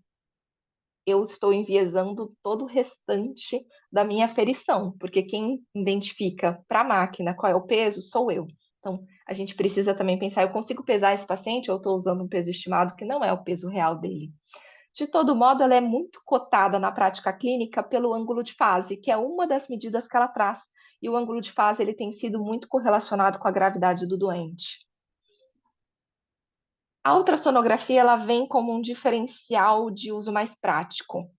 eu estou enviesando todo o restante da minha aferição, porque quem identifica para a máquina qual é o peso sou eu. Então, a gente precisa também pensar, eu consigo pesar esse paciente ou estou usando um peso estimado que não é o peso real dele? De todo modo, ela é muito cotada na prática clínica pelo ângulo de fase, que é uma das medidas que ela traz. E o ângulo de fase ele tem sido muito correlacionado com a gravidade do doente. A ultrassonografia ela vem como um diferencial de uso mais prático,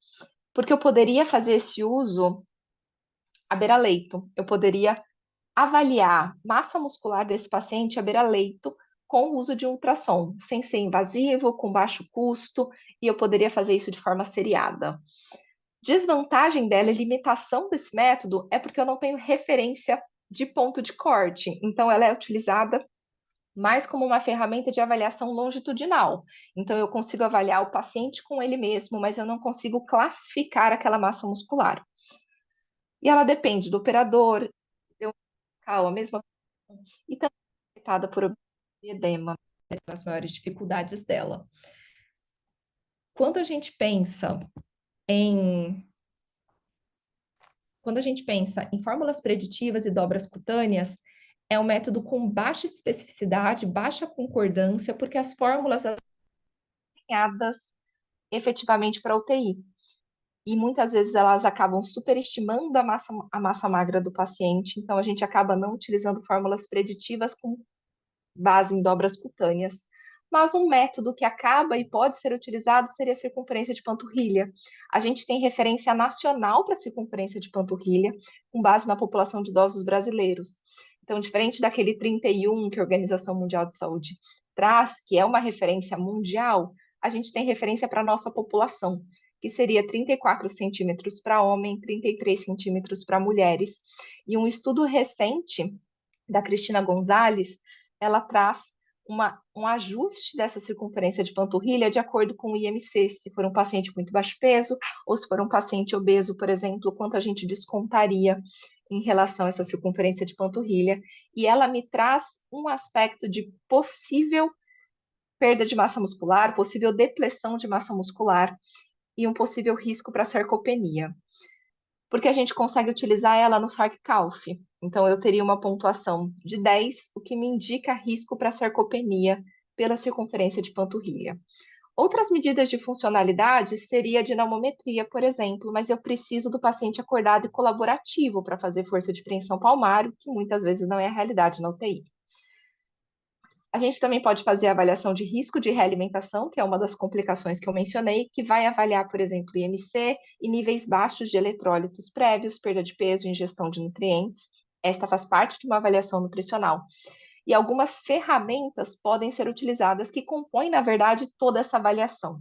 porque eu poderia fazer esse uso à beira-leito. Eu poderia avaliar massa muscular desse paciente à beira-leito com o uso de ultrassom, sem ser invasivo, com baixo custo, e eu poderia fazer isso de forma seriada. Desvantagem dela e limitação desse método é porque eu não tenho referência de ponto de corte. Então, ela é utilizada mais como uma ferramenta de avaliação longitudinal. Então, eu consigo avaliar o paciente com ele mesmo, mas eu não consigo classificar aquela massa muscular. E ela depende do operador, a mesma e também é afetada por edema. As maiores dificuldades dela. Quando a gente pensa em Quando a gente pensa em fórmulas preditivas e dobras cutâneas, é um método com baixa especificidade, baixa concordância, porque as fórmulas são desenhadas efetivamente para UTI. E muitas vezes elas acabam superestimando a massa magra do paciente, então a gente acaba não utilizando fórmulas preditivas com base em dobras cutâneas. Mas um método que acaba e pode ser utilizado seria a circunferência de panturrilha. A gente tem referência nacional para a circunferência de panturrilha, com base na população de idosos brasileiros. Então, diferente daquele 31 que a Organização Mundial de Saúde traz, que é uma referência mundial, a gente tem referência para a nossa população, que seria 34 centímetros para homem, 33 centímetros para mulheres. E um estudo recente da Cristina Gonzalez, ela traz um ajuste dessa circunferência de panturrilha de acordo com o IMC, se for um paciente muito baixo peso ou se for um paciente obeso, por exemplo, quanto a gente descontaria em relação a essa circunferência de panturrilha. E ela me traz um aspecto de possível perda de massa muscular, possível depressão de massa muscular e um possível risco para sarcopenia, porque a gente consegue utilizar ela no SARC-CALF. Então, eu teria uma pontuação de 10, o que me indica risco para sarcopenia pela circunferência de panturrilha. Outras medidas de funcionalidade seria a dinamometria, por exemplo, mas eu preciso do paciente acordado e colaborativo para fazer força de preensão palmar, o que muitas vezes não é a realidade na UTI. A gente também pode fazer a avaliação de risco de realimentação, que é uma das complicações que eu mencionei, que vai avaliar, por exemplo, IMC e níveis baixos de eletrólitos prévios, perda de peso e ingestão de nutrientes. Esta faz parte de uma avaliação nutricional. E algumas ferramentas podem ser utilizadas que compõem, na verdade, toda essa avaliação.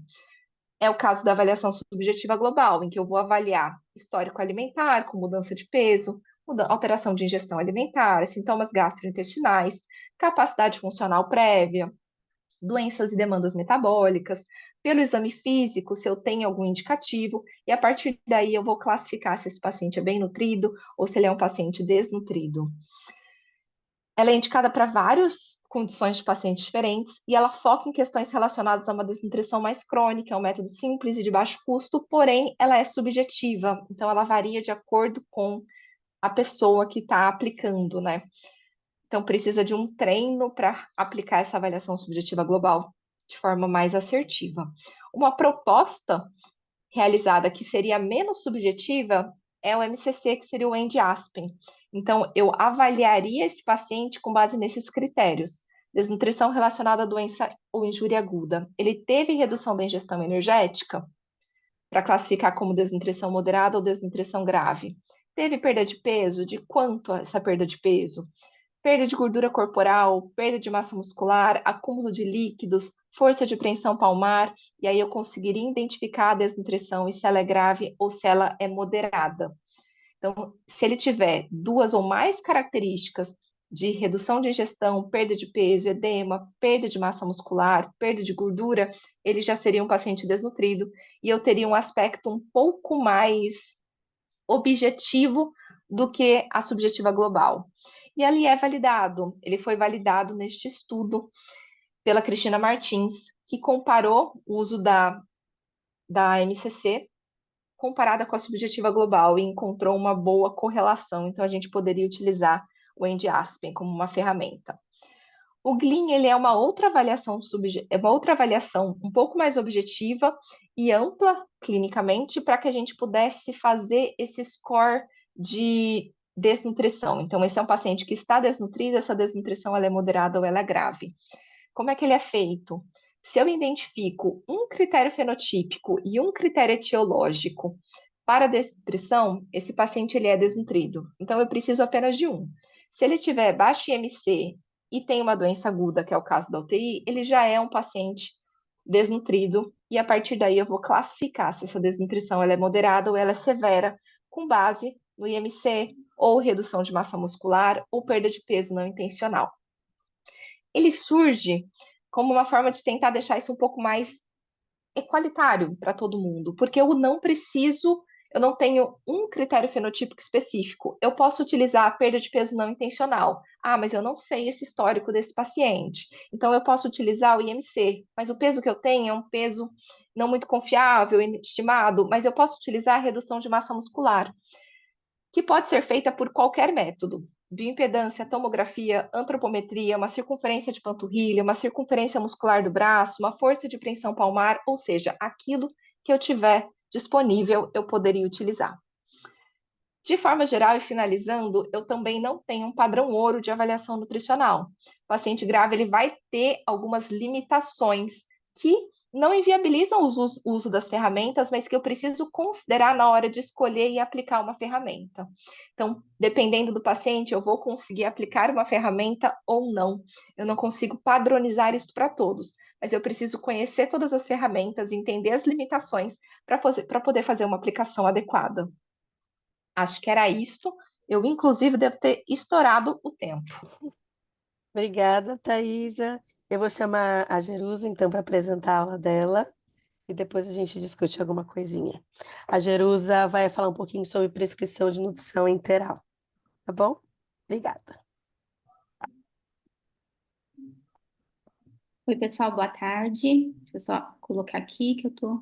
É o caso da avaliação subjetiva global, em que eu vou avaliar histórico alimentar, com mudança de peso, alteração de ingestão alimentar, sintomas gastrointestinais, capacidade funcional prévia, doenças e demandas metabólicas, pelo exame físico, se eu tenho algum indicativo, e a partir daí eu vou classificar se esse paciente é bem nutrido ou se ele é um paciente desnutrido. Ela é indicada para várias condições de pacientes diferentes e ela foca em questões relacionadas a uma desnutrição mais crônica, é um método simples e de baixo custo, porém ela é subjetiva, então ela varia de acordo com a pessoa que está aplicando, né? Então precisa de um treino para aplicar essa avaliação subjetiva global de forma mais assertiva. Uma proposta realizada que seria menos subjetiva é o MCC, que seria o End-Aspen. Então, eu avaliaria esse paciente com base nesses critérios. Desnutrição relacionada à doença ou injúria aguda. Ele teve redução da ingestão energética, para classificar como desnutrição moderada ou desnutrição grave. Teve perda de peso? De quanto essa perda de peso? Perda de gordura corporal, perda de massa muscular, acúmulo de líquidos, força de preensão palmar, e aí eu conseguiria identificar a desnutrição e se ela é grave ou se ela é moderada. Então, se ele tiver duas ou mais características de redução de ingestão, perda de peso, edema, perda de massa muscular, perda de gordura, ele já seria um paciente desnutrido e eu teria um aspecto um pouco mais objetivo do que a subjetiva global. E ele é validado, ele foi validado neste estudo pela Cristina Martins, que comparou o uso da MCC comparada com a subjetiva global e encontrou uma boa correlação. Então, a gente poderia utilizar o End-Aspen como uma ferramenta. O GLIN ele é uma outra avaliação um pouco mais objetiva e ampla clinicamente para que a gente pudesse fazer esse score de desnutrição. Então, esse é um paciente que está desnutrido, essa desnutrição ela é moderada ou ela é grave. Como é que ele é feito? Se eu identifico um critério fenotípico e um critério etiológico para a desnutrição, esse paciente ele é desnutrido. Então, eu preciso apenas de um. Se ele tiver baixo IMC e tem uma doença aguda, que é o caso da UTI, ele já é um paciente desnutrido e a partir daí eu vou classificar se essa desnutrição ela é moderada ou ela é severa, com base no IMC ou redução de massa muscular ou perda de peso não intencional. Ele surge como uma forma de tentar deixar isso um pouco mais equalitário para todo mundo, porque eu não tenho um critério fenotípico específico. Eu posso utilizar a perda de peso não intencional. Ah, mas eu não sei esse histórico desse paciente. Então eu posso utilizar o IMC, mas o peso que eu tenho é um peso não muito confiável, estimado, mas eu posso utilizar a redução de massa muscular, que pode ser feita por qualquer método. Bioimpedância, tomografia, antropometria, uma circunferência de panturrilha, uma circunferência muscular do braço, uma força de preensão palmar, ou seja, aquilo que eu tiver disponível eu poderia utilizar. De forma geral e finalizando, eu também não tenho um padrão ouro de avaliação nutricional. O paciente grave ele vai ter algumas limitações que não inviabilizam o uso das ferramentas, mas que eu preciso considerar na hora de escolher e aplicar uma ferramenta. Então, dependendo do paciente, eu vou conseguir aplicar uma ferramenta ou não. Eu não consigo padronizar isso para todos, mas eu preciso conhecer todas as ferramentas, entender as limitações para poder fazer uma aplicação adequada. Acho que era isto. Eu, inclusive, devo ter estourado o tempo. Obrigada, Thaisa. Eu vou chamar a Jerusa, então, para apresentar a aula dela e depois a gente discute alguma coisinha. A Jerusa vai falar um pouquinho sobre prescrição de nutrição enteral, tá bom? Obrigada. Oi, pessoal, boa tarde. Deixa eu só colocar aqui que eu tô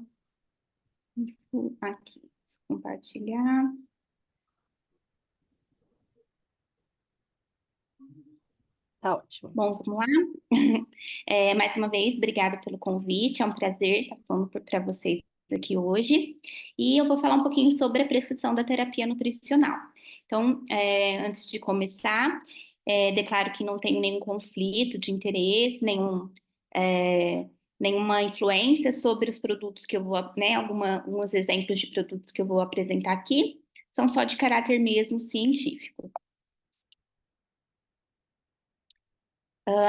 aqui. Deixa eu compartilhar. Tá ótimo. Bom, vamos lá? Mais uma vez, obrigada pelo convite, é um prazer estar falando para vocês aqui hoje. E eu vou falar um pouquinho sobre a prescrição da terapia nutricional. Então, antes de começar, declaro que não tenho nenhum conflito de interesse, nenhuma influência sobre os produtos que eu vou, né, alguns exemplos de produtos que eu vou apresentar aqui, são só de caráter mesmo científico.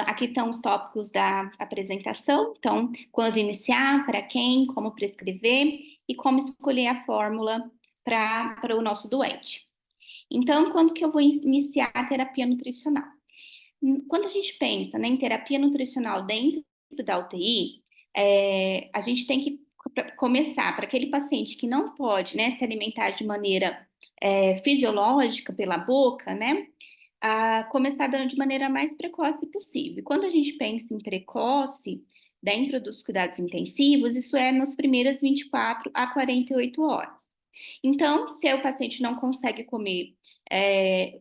Aqui estão os tópicos da apresentação. Então, quando iniciar, para quem, como prescrever e como escolher a fórmula para o nosso doente. Então, quando que eu vou iniciar a terapia nutricional? Quando a gente pensa, né, em terapia nutricional dentro da UTI, a gente tem que começar para aquele paciente que não pode, né, se alimentar de maneira fisiológica pela boca, né, a começar de maneira mais precoce possível. Quando a gente pensa em precoce, dentro dos cuidados intensivos, isso é nas primeiras 24 a 48 horas. Então, se o paciente não consegue comer,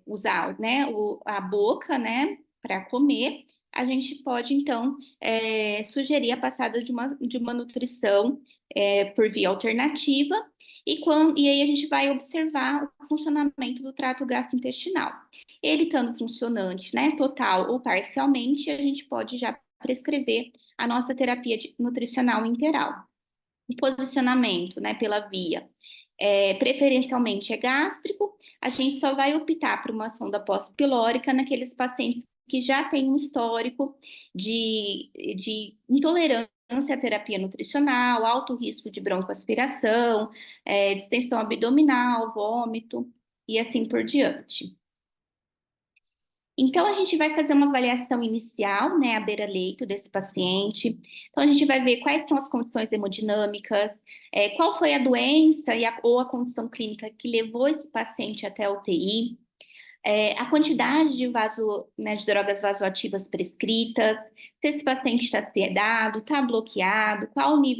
usar, né, a boca, né, para comer, a gente pode, então, sugerir a passada de uma nutrição por via alternativa, e aí a gente vai observar o funcionamento do trato gastrointestinal. Ele estando funcionante, né, total ou parcialmente, a gente pode já prescrever a nossa terapia nutricional integral. O posicionamento, né, pela via preferencialmente é gástrico, a gente só vai optar por uma sonda pós-pilórica naqueles pacientes que já têm um histórico de intolerância à terapia nutricional, alto risco de broncoaspiração, distensão abdominal, vômito e assim por diante. Então, a gente vai fazer uma avaliação inicial, né, à beira-leito desse paciente. Então, a gente vai ver quais são as condições hemodinâmicas, qual foi a doença ou a condição clínica que levou esse paciente até a UTI, a quantidade de drogas vasoativas prescritas, se esse paciente está sedado, está bloqueado,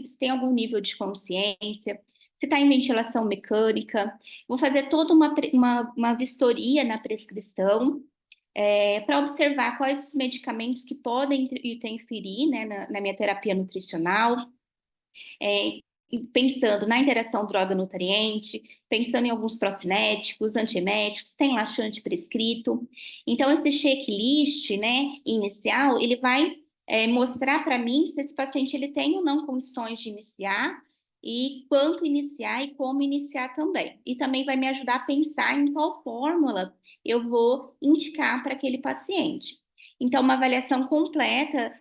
se tem algum nível de consciência, se está em ventilação mecânica. Vou fazer toda uma vistoria na prescrição, para observar quais os medicamentos que podem interferir, né, na minha terapia nutricional, pensando na interação droga-nutriente, pensando em alguns procinéticos, antieméticos, tem laxante prescrito. Então, esse checklist, né, inicial, ele vai mostrar para mim se esse paciente ele tem ou não condições de iniciar, e quanto iniciar e como iniciar também. E também vai me ajudar a pensar em qual fórmula eu vou indicar para aquele paciente. Então, uma avaliação completa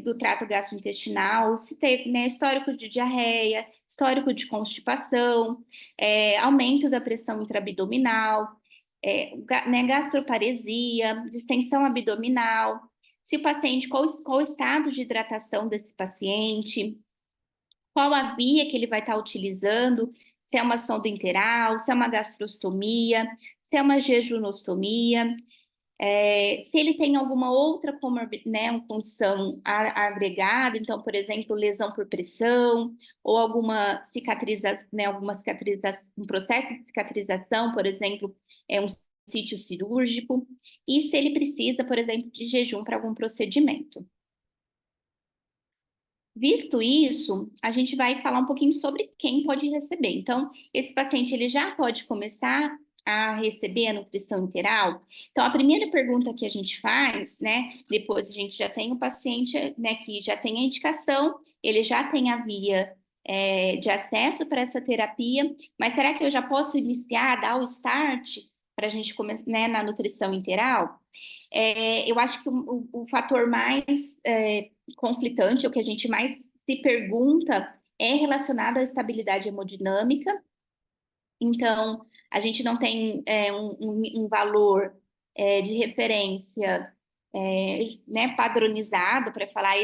do trato gastrointestinal, se teve, né, histórico de diarreia, histórico de constipação, aumento da pressão intraabdominal, né, gastroparesia, distensão abdominal, se o paciente, qual o estado de hidratação desse paciente, qual a via que ele vai estar utilizando, se é uma sonda interal, se é uma gastrostomia, se é uma jejunostomia, se ele tem alguma outra né, uma condição agregada, então, por exemplo, lesão por pressão, ou alguma cicatrização, né, um processo de cicatrização, por exemplo, um sítio cirúrgico, e se ele precisa, por exemplo, de jejum para algum procedimento. Visto isso, a gente vai falar um pouquinho sobre quem pode receber. Então, esse paciente ele já pode começar a receber a nutrição integral? Então, a primeira pergunta que a gente faz, né, depois a gente já tem o paciente, né, que já tem a indicação, ele já tem a via de acesso para essa terapia, mas será que eu já posso iniciar, dar o start para a gente começar, né, na nutrição integral? Eu acho que o fator mais conflitante, o que a gente mais se pergunta, é relacionado à estabilidade hemodinâmica. Então, a gente não tem um valor de referência né, padronizado para falar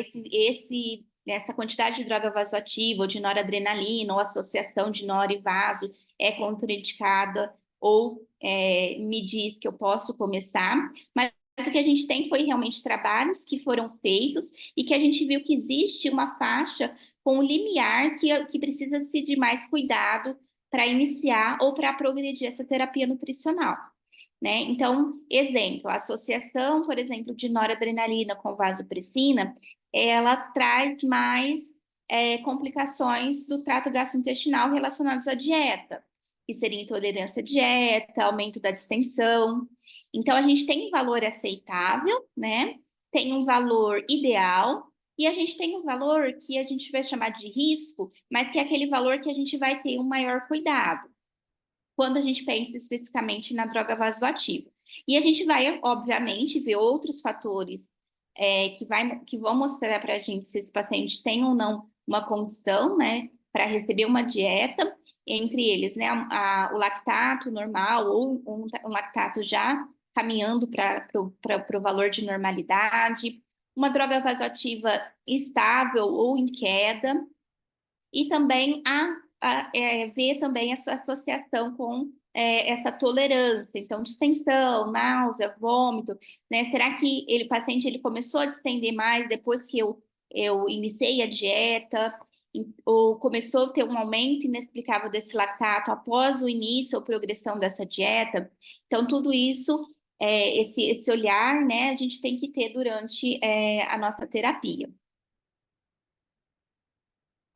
essa quantidade de droga vasoativa, ou de noradrenalina, ou associação de nora e vaso é contraindicada, ou me diz que eu posso começar, mas o que a gente tem foi realmente trabalhos que foram feitos e que a gente viu que existe uma faixa com um limiar que precisa-se de mais cuidado para iniciar ou para progredir essa terapia nutricional. né? Então, exemplo, a associação, por exemplo, de noradrenalina com vasopressina, ela traz mais complicações do trato gastrointestinal relacionadas à dieta, que seria intolerância à dieta, aumento da distensão. Então, a gente tem um valor aceitável, né? Tem um valor ideal, e a gente tem um valor que a gente vai chamar de risco, mas que é aquele valor que a gente vai ter um maior cuidado quando a gente pensa especificamente na droga vasoativa. E a gente vai, obviamente, ver outros fatores que vão mostrar para a gente se esse paciente tem ou não uma condição, né, para receber uma dieta, entre eles, né, o lactato normal ou um lactato já caminhando para o valor de normalidade, uma droga vasoativa estável ou em queda, e também ver também essa associação com essa tolerância, então distensão, náusea, vômito, né? Será que o paciente ele começou a distender mais depois que eu iniciei a dieta, ou começou a ter um aumento inexplicável desse lactato após o início ou progressão dessa dieta? Então, tudo isso, esse olhar, né, a gente tem que ter durante a nossa terapia.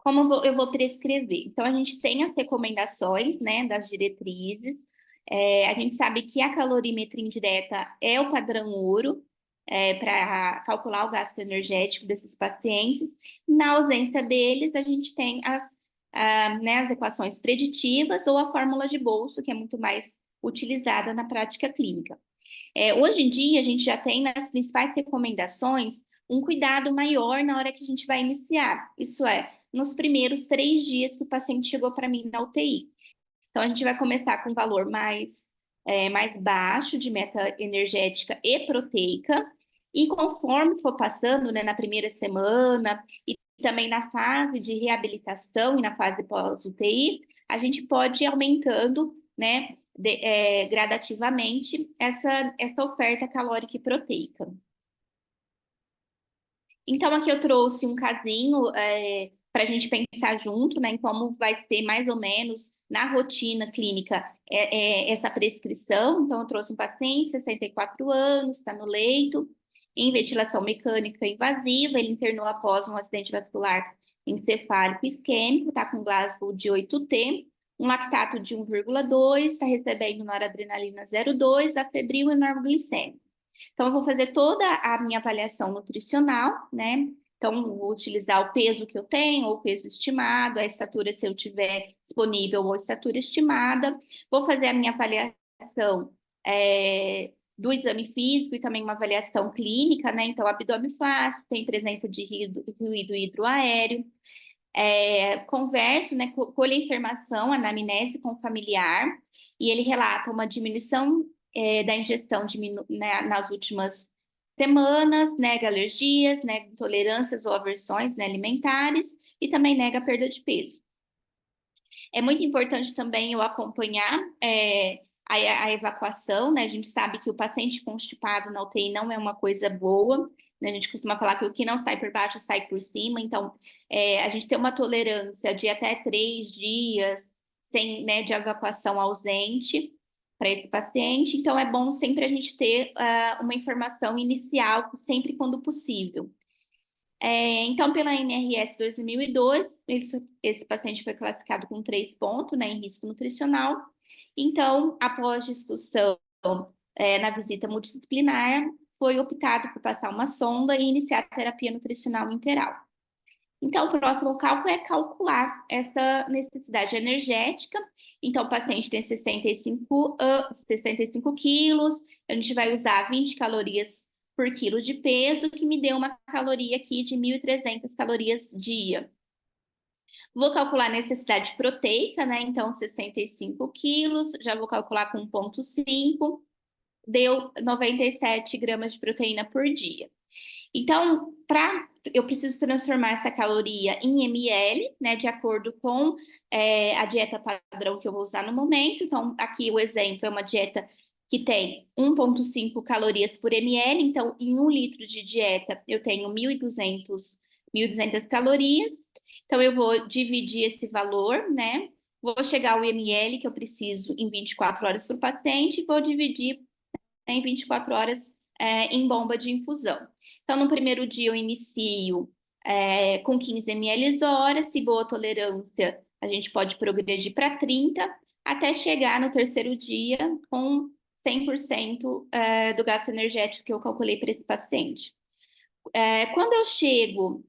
Como eu vou prescrever? Então, a gente tem as recomendações, né, das diretrizes. A gente sabe que a calorimetria indireta é o padrão ouro para calcular o gasto energético desses pacientes. Na ausência deles, a gente tem né, as equações preditivas ou a fórmula de bolso, que é muito mais utilizada na prática clínica. Hoje em dia, a gente já tem nas principais recomendações um cuidado maior na hora que a gente vai iniciar. Isso é, nos primeiros 3 dias que o paciente chegou para mim na UTI. Então, a gente vai começar com um valor mais baixo de meta energética e proteica, e conforme for passando, né, na primeira semana e também na fase de reabilitação e na fase pós-UTI, a gente pode ir aumentando, né, gradativamente essa oferta calórica e proteica. Então, aqui eu trouxe um casinho para a gente pensar junto, né, em como vai ser mais ou menos na rotina clínica essa prescrição. Então, eu trouxe um paciente, 64 anos, está no leito, em ventilação mecânica invasiva, ele internou após um acidente vascular encefálico isquêmico, está com Glasgow de 8T, um lactato de 1,2, está recebendo noradrenalina 0,2, afebril e normoglicêmico. Então, eu vou fazer toda a minha avaliação nutricional, né? Então, vou utilizar o peso que eu tenho, ou o peso estimado, a estatura se eu tiver disponível, ou a estatura estimada. Vou fazer a minha avaliação do exame físico e também uma avaliação clínica, né? Então, abdômen flácido, tem presença de ruído hidroaéreo. Converso, né? Colho a informação, anamnese com o familiar, e ele relata uma diminuição da ingestão né, nas últimas semanas, nega alergias, nega intolerâncias ou aversões, né, alimentares, e também nega a perda de peso. É muito importante também eu acompanhar a evacuação, né? A gente sabe que o paciente constipado na UTI não é uma coisa boa, né? A gente costuma falar que o que não sai por baixo sai por cima, então a gente tem uma tolerância de até 3 dias sem, né, de evacuação ausente para esse paciente, então é bom sempre a gente ter uma informação inicial, sempre quando possível. Então, pela NRS 2002, esse paciente foi classificado com 3 pontos, né, em risco nutricional. Então, após discussão na visita multidisciplinar, foi optado por passar uma sonda e iniciar a terapia nutricional interal. Então, o próximo cálculo é calcular essa necessidade energética. Então, o paciente tem 65 quilos, a gente vai usar 20 calorias por quilo de peso, que me deu uma caloria aqui de 1.300 calorias dia. Vou calcular a necessidade proteica, né? Então, 65 quilos, já vou calcular com 1,5, deu 97 gramas de proteína por dia. Então, eu preciso transformar essa caloria em ml, né, de acordo com a dieta padrão que eu vou usar no momento. Então, aqui o exemplo é uma dieta que tem 1,5 calorias por ml. Então, em 1 litro de dieta, eu tenho 1.200 calorias. Então, eu vou dividir esse valor, né? Vou chegar ao ml que eu preciso em 24 horas para o paciente e vou dividir né, em 24 horas em bomba de infusão. Então, no primeiro dia eu inicio com 15 ml hora, se boa tolerância, a gente pode progredir para 30, até chegar no terceiro dia com 100% do gasto energético que eu calculei para esse paciente. Quando eu chego,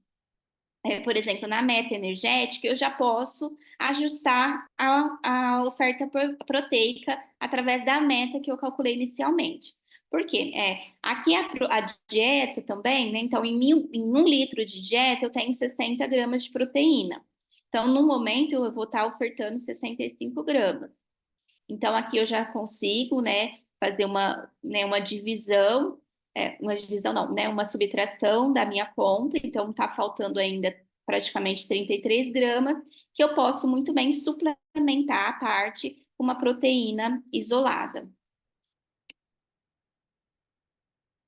por exemplo, na meta energética, eu já posso ajustar a oferta proteica através da meta que eu calculei inicialmente. Por quê? Aqui a dieta também, né? Então, em 1 litro de dieta, eu tenho 60 gramas de proteína. Então, no momento, eu vou estar ofertando 65 gramas. Então, aqui eu já consigo, né, fazer uma divisão não, né, uma subtração da minha conta, então tá faltando ainda praticamente 33 gramas, que eu posso muito bem suplementar a parte com uma proteína isolada.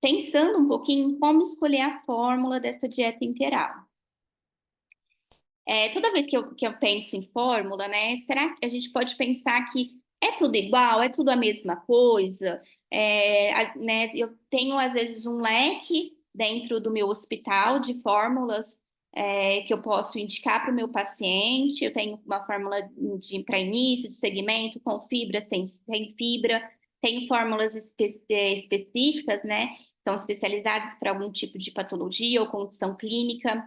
Pensando um pouquinho em como escolher a fórmula dessa dieta integral. Toda vez que eu penso em fórmula, né, será que a gente pode pensar que é tudo igual, é tudo a mesma coisa? Né, eu tenho, às vezes, um leque dentro do meu hospital de fórmulas que eu posso indicar para o meu paciente. Eu tenho uma fórmula para início, de segmento, com fibra, sem fibra. Tenho fórmulas específicas, né? São especializadas para algum tipo de patologia ou condição clínica.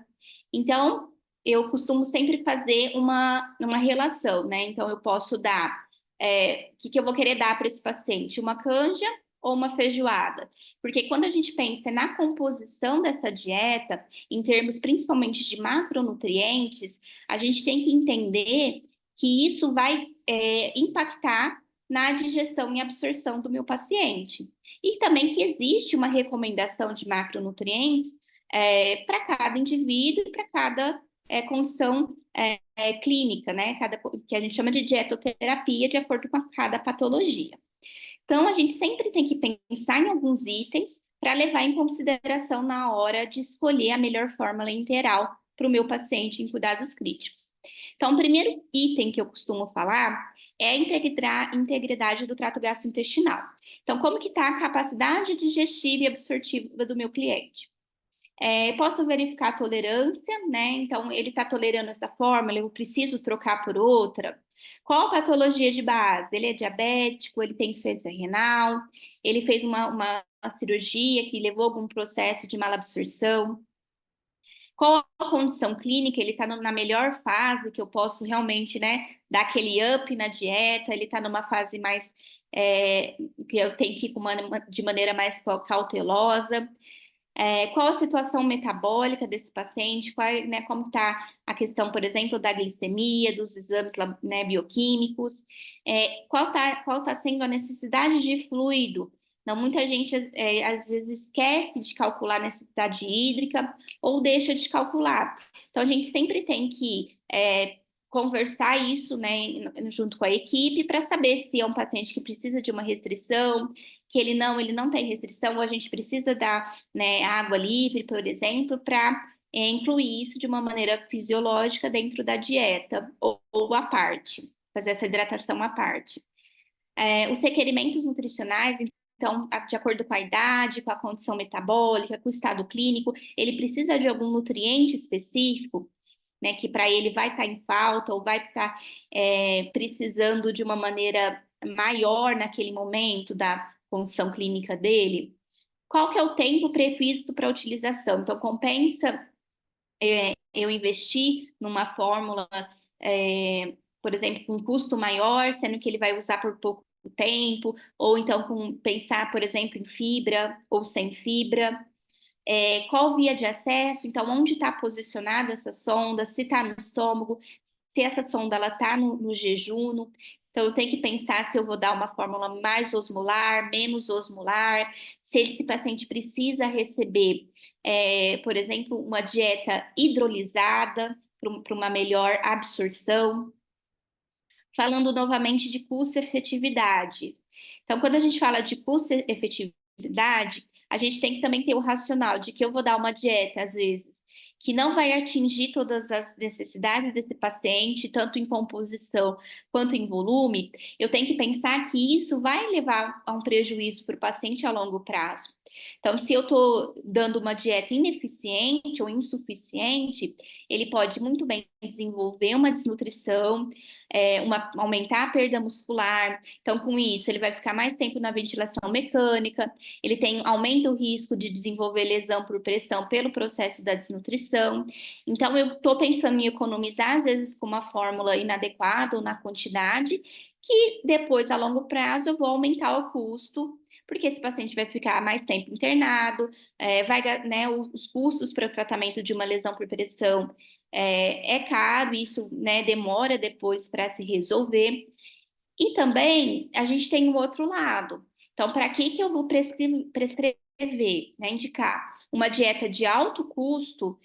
Então, eu costumo sempre fazer uma relação, né? Então, eu posso dar, o que eu vou querer dar para esse paciente? Uma canja ou uma feijoada? Porque quando a gente pensa na composição dessa dieta, em termos principalmente de macronutrientes, a gente tem que entender que isso vai impactar na digestão e absorção do meu paciente. E também que existe uma recomendação de macronutrientes para cada indivíduo e para cada condição clínica, né? Que a gente chama de dietoterapia, de acordo com cada patologia. Então, a gente sempre tem que pensar em alguns itens para levar em consideração na hora de escolher a melhor fórmula integral para o meu paciente em cuidados críticos. Então, o primeiro item que eu costumo falar é a integridade do trato gastrointestinal. Então, como que está a capacidade digestiva e absortiva do meu cliente? Posso verificar a tolerância, né? Então, ele está tolerando essa fórmula, eu preciso trocar por outra. Qual a patologia de base? Ele é diabético, ele tem insuficiência renal, ele fez uma cirurgia que levou a algum processo de malabsorção. Qual a condição clínica? Ele está na melhor fase, que eu posso realmente, né, dar aquele up na dieta, ele está numa fase mais, que eu tenho que ir de maneira mais cautelosa. Qual a situação metabólica desse paciente, né, como está a questão, por exemplo, da glicemia, dos exames, né, bioquímicos, qual tá sendo a necessidade de fluido. Não, muita gente às vezes esquece de calcular a necessidade hídrica ou deixa de calcular. Então, a gente sempre tem que conversar isso, né, junto com a equipe, para saber se é um paciente que precisa de uma restrição, que ele não tem restrição, ou a gente precisa dar, né, água livre, por exemplo, para incluir isso de uma maneira fisiológica dentro da dieta, ou à parte, fazer essa hidratação à parte. Os requerimentos nutricionais, então, de acordo com a idade, com a condição metabólica, com o estado clínico, ele precisa de algum nutriente específico, né, que para ele vai estar em falta ou vai estar precisando de uma maneira maior naquele momento da condição clínica dele. Qual que é o tempo previsto para utilização? Então, compensa eu investir numa fórmula, por exemplo, com custo maior, sendo que ele vai usar por pouco tempo, ou então pensar, por exemplo, em fibra ou sem fibra. Qual via de acesso? Então, onde está posicionada essa sonda? Se está no estômago, se essa sonda está no jejum. Então, eu tenho que pensar se eu vou dar uma fórmula mais osmolar, menos osmolar, se esse paciente precisa receber, por exemplo, uma dieta hidrolisada para uma melhor absorção. Falando novamente de custo e efetividade. Então, quando a gente fala de custo e efetividade, a gente tem que também ter o racional de que eu vou dar uma dieta, às vezes, que não vai atingir todas as necessidades desse paciente, tanto em composição quanto em volume, eu tenho que pensar que isso vai levar a um prejuízo para o paciente a longo prazo. Então, se eu estou dando uma dieta ineficiente ou insuficiente, ele pode muito bem desenvolver uma desnutrição, aumentar a perda muscular. Então, com isso, ele vai ficar mais tempo na ventilação mecânica, ele aumenta o risco de desenvolver lesão por pressão pelo processo da desnutrição. Então, eu estou pensando em economizar, às vezes, com uma fórmula inadequada ou na quantidade, que depois, a longo prazo, eu vou aumentar o custo, porque esse paciente vai ficar mais tempo internado, né, os custos para o tratamento de uma lesão por pressão é caro, isso, né, demora depois para se resolver. E também a gente tem o outro lado. Então, para que eu vou prescrever, né, indicar uma dieta de alto custo,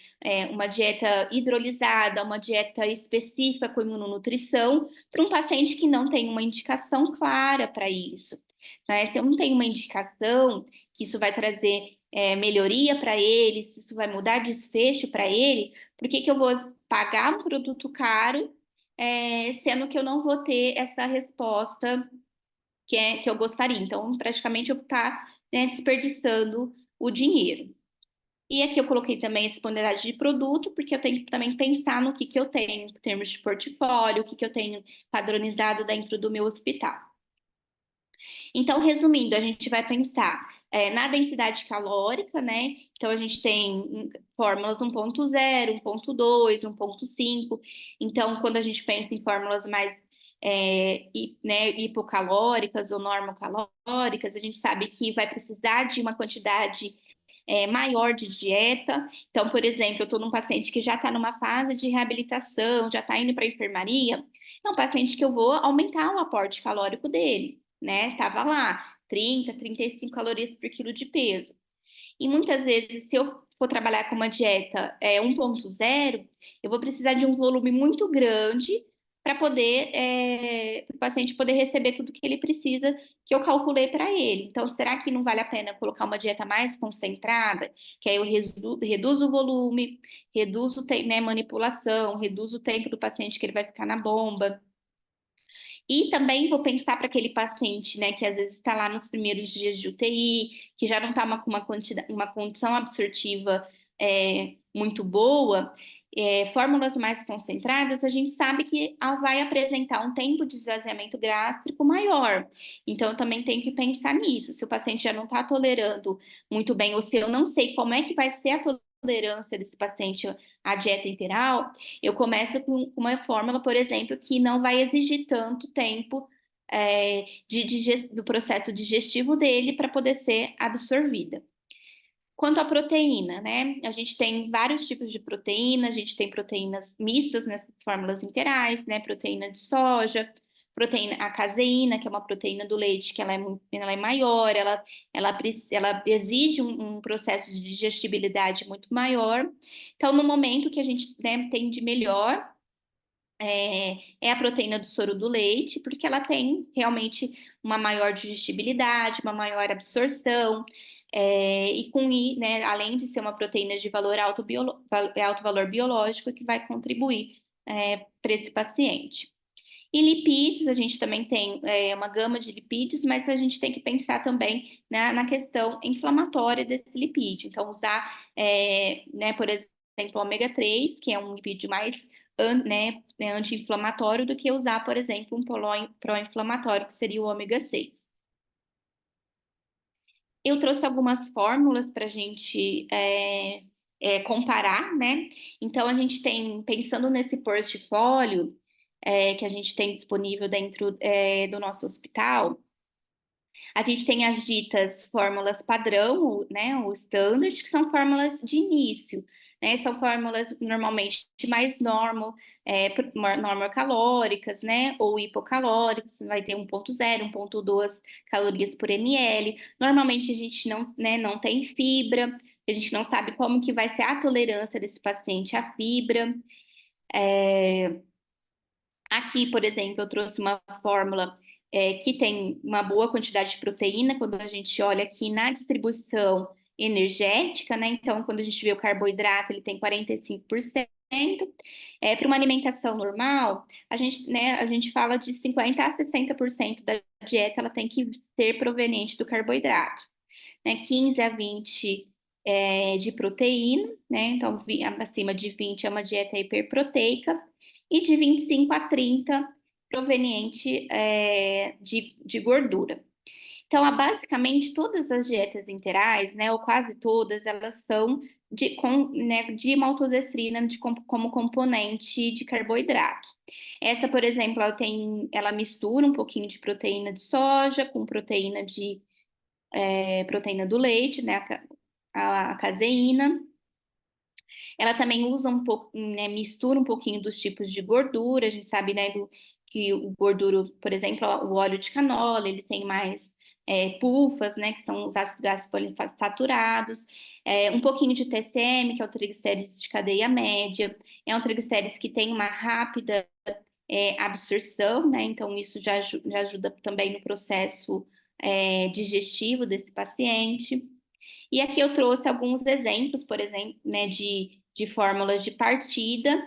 uma dieta hidrolisada, uma dieta específica com imunonutrição, para um paciente que não tem uma indicação clara para isso, né? Se eu não tenho uma indicação que isso vai trazer melhoria para ele, se isso vai mudar desfecho para ele, por que eu vou pagar um produto caro, sendo que eu não vou ter essa resposta que eu gostaria? Então, praticamente, eu vou estar, né, desperdiçando o dinheiro. E aqui eu coloquei também a disponibilidade de produto, porque eu tenho que também pensar no que eu tenho em termos de portfólio, o que eu tenho padronizado dentro do meu hospital. Então, resumindo, a gente vai pensar na densidade calórica, né? Então, a gente tem fórmulas 1.0, 1.2, 1.5. Então, quando a gente pensa em fórmulas mais né, hipocalóricas ou normocalóricas, a gente sabe que vai precisar de uma quantidade maior de dieta. Então, por exemplo, eu estou num paciente que já está numa fase de reabilitação, já está indo para a enfermaria, é um paciente que eu vou aumentar o aporte calórico dele, né? Tava lá, 30, 35 calorias por quilo de peso. E muitas vezes, se eu for trabalhar com uma dieta 1.0, eu vou precisar de um volume muito grande para poder, o paciente poder receber tudo que ele precisa, que eu calculei para ele. Então, será que não vale a pena colocar uma dieta mais concentrada? Que aí eu reduzo o volume, reduzo né, manipulação, reduzo o tempo do paciente que ele vai ficar na bomba. E também vou pensar para aquele paciente, né, que às vezes está lá nos primeiros dias de UTI, que já não está com uma condição absortiva muito boa, fórmulas mais concentradas, a gente sabe que vai apresentar um tempo de esvaziamento gástrico maior. Então, eu também tenho que pensar nisso. Se o paciente já não está tolerando muito bem, ou se eu não sei como é que vai ser a tolerância desse paciente à dieta integral, eu começo com uma fórmula, por exemplo, que não vai exigir tanto tempo do processo digestivo dele para poder ser absorvida. Quanto à proteína, né? A gente tem vários tipos de proteína, a gente tem proteínas mistas nessas fórmulas integrais, né? Proteína de soja, proteína, a caseína, que é uma proteína do leite, que ela é maior, ela exige um processo de digestibilidade muito maior. Então, no momento que a gente, né, tem de melhor, é a proteína do soro do leite, porque ela tem realmente uma maior digestibilidade, uma maior absorção, e com, né, além de ser uma proteína de alto valor biológico, que vai contribuir para esse paciente. E lipídios, a gente também tem uma gama de lipídios, mas a gente tem que pensar também, né, na questão inflamatória desse lipídio. Então, usar, né, por exemplo, o ômega 3, que é um lipídio mais né, anti-inflamatório, do que usar, por exemplo, um pró-inflamatório, que seria o ômega 6. Eu trouxe algumas fórmulas para a gente comparar, né? Então, a gente tem, pensando nesse portfólio que a gente tem disponível dentro do nosso hospital, a gente tem as ditas fórmulas padrão, né, o standard, que são fórmulas de início, né, são fórmulas normalmente mais normocalóricas, né, ou hipocalóricas, vai ter 1.0, 1.2 calorias por ml. Normalmente a gente não, né, não tem fibra, a gente não sabe como que vai ser a tolerância desse paciente à fibra. Aqui, por exemplo, eu trouxe uma fórmula que tem uma boa quantidade de proteína. Quando a gente olha aqui na distribuição, energética, né? Então, quando a gente vê o carboidrato, ele tem 45%. Para uma alimentação normal, a gente fala de 50 a 60% da dieta, ela tem que ser proveniente do carboidrato, né? 15 a 20 de proteína, né? Então, acima de 20 é uma dieta hiperproteica, e de 25 a 30 proveniente de gordura. Então, basicamente, todas as dietas interais, né, ou quase todas, elas são de maltodextrina como componente de carboidrato. Essa, por exemplo, ela mistura um pouquinho de proteína de soja com proteína do leite, né, a caseína. Ela também usa um pouco, né, mistura um pouquinho dos tipos de gordura. A gente sabe, né, que o gordura, por exemplo, o óleo de canola, ele tem mais pulfas, né, que são os ácidos graxos poliinsaturados, um pouquinho de TCM, que é o triglicérides de cadeia média, é um triglicérides que tem uma rápida absorção, né, então isso já ajuda também no processo digestivo desse paciente. E aqui eu trouxe alguns exemplos, por exemplo, né, de fórmulas de partida,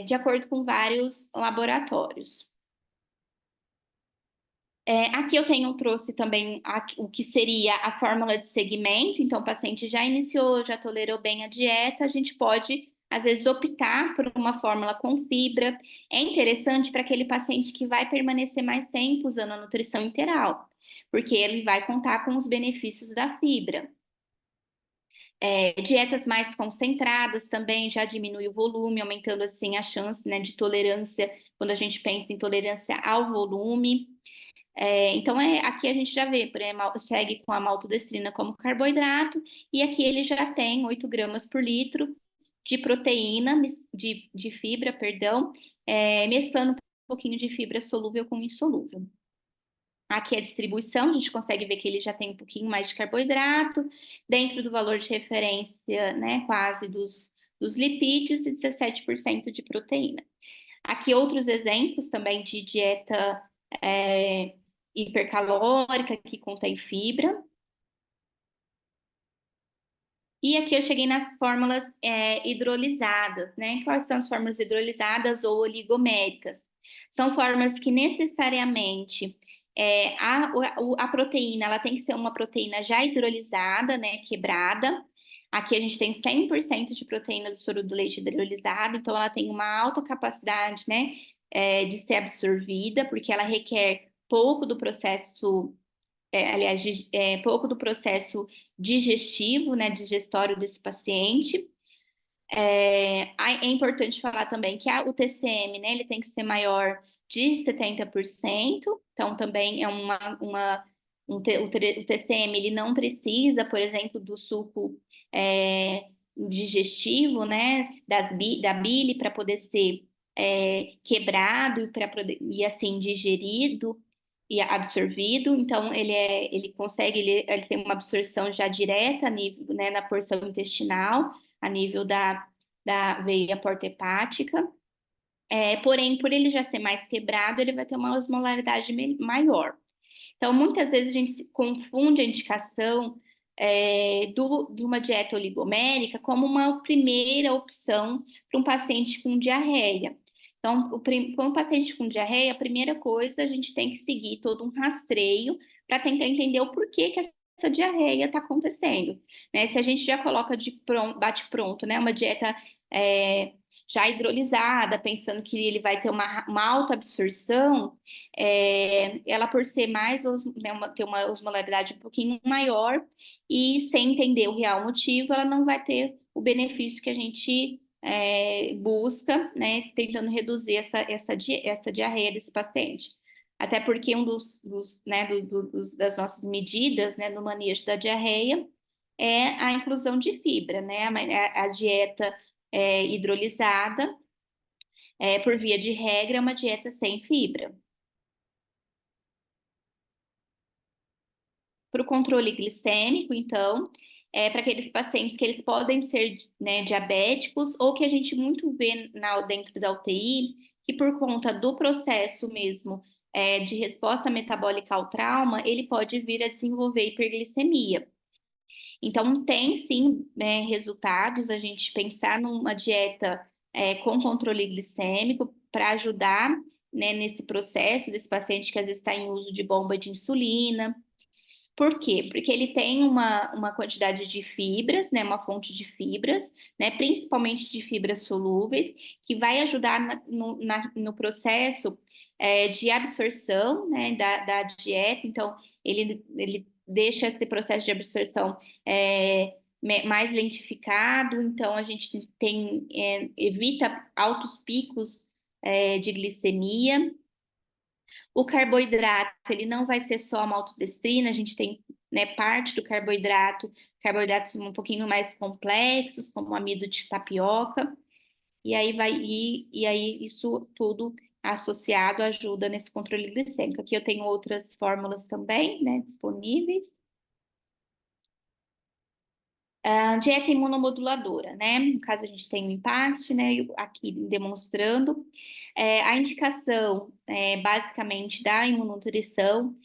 de acordo com vários laboratórios. Aqui eu trouxe também o que seria a fórmula de segmento. Então, o paciente já iniciou, já tolerou bem a dieta, a gente pode, às vezes, optar por uma fórmula com fibra. É interessante para aquele paciente que vai permanecer mais tempo usando a nutrição integral, porque ele vai contar com os benefícios da fibra. Dietas mais concentradas também já diminui o volume, aumentando assim a chance, né, de tolerância, quando a gente pensa em tolerância ao volume. Então, aqui a gente já vê, por exemplo, segue com a maltodextrina como carboidrato, e aqui ele já tem 8 gramas por litro de proteína, de fibra, perdão, mesclando um pouquinho de fibra solúvel com insolúvel. Aqui a distribuição, a gente consegue ver que ele já tem um pouquinho mais de carboidrato, dentro do valor de referência, né, quase dos lipídios, e 17% de proteína. Aqui outros exemplos também de dieta hipercalórica, que contém fibra. E aqui eu cheguei nas fórmulas hidrolisadas, né? Quais são as fórmulas hidrolisadas ou oligoméricas? São fórmulas que necessariamente a proteína, ela tem que ser uma proteína já hidrolisada, né? Quebrada. Aqui a gente tem 100% de proteína do soro do leite hidrolisado, então ela tem uma alta capacidade, né? De ser absorvida, porque ela requer pouco do processo pouco do processo digestivo, né, digestório desse paciente. É importante falar também que o TCM, né, ele tem que ser maior de 70%, então também é o TCM, ele não precisa, por exemplo, do suco digestivo, né, da bile para poder ser quebrado e assim digerido e absorvido. Então ele tem uma absorção já direta a nível, né, na porção intestinal, a nível da veia porta-hepática. Porém, por ele já ser mais quebrado, ele vai ter uma osmolaridade maior. Então, muitas vezes a gente confunde a indicação de uma dieta oligomérica como uma primeira opção para um paciente com diarreia. Então, para um paciente com diarreia, a primeira coisa, a gente tem que seguir todo um rastreio para tentar entender o porquê que essa diarreia está acontecendo, né? Se a gente já coloca bate pronto, né, uma dieta já hidrolisada, pensando que ele vai ter uma alta absorção, ela por ser mais, né, ter uma osmolaridade um pouquinho maior, e sem entender o real motivo, ela não vai ter o benefício que a gente busca, né, tentando reduzir essa diarreia desse paciente. Até porque das nossas medidas, né, no manejo da diarreia é a inclusão de fibra, né? A dieta hidrolisada, por via de regra, é uma dieta sem fibra. Para o controle glicêmico, então, para aqueles pacientes que eles podem ser, né, diabéticos, ou que a gente muito vê dentro da UTI, que por conta do processo mesmo de resposta metabólica ao trauma, ele pode vir a desenvolver hiperglicemia. Então, tem sim, resultados a gente pensar numa dieta com controle glicêmico para ajudar, né, nesse processo desse paciente que às vezes está em uso de bomba de insulina. Por quê? Porque ele tem uma quantidade de fibras, né, uma fonte de fibras, né, principalmente de fibras solúveis, que vai ajudar no processo de absorção, né, da dieta. Então, ele deixa esse processo de absorção mais lentificado, então a gente evita altos picos de glicemia. O carboidrato, ele não vai ser só a maltodestrina, a gente tem, né, parte do carboidrato, carboidratos um pouquinho mais complexos, como o amido de tapioca, e aí isso tudo associado ajuda nesse controle glicêmico. Aqui eu tenho outras fórmulas também, né, disponíveis. Dieta imunomoduladora, né? No caso, a gente tem o empate, né? Aqui demonstrando. A indicação, basicamente, da imunonutrição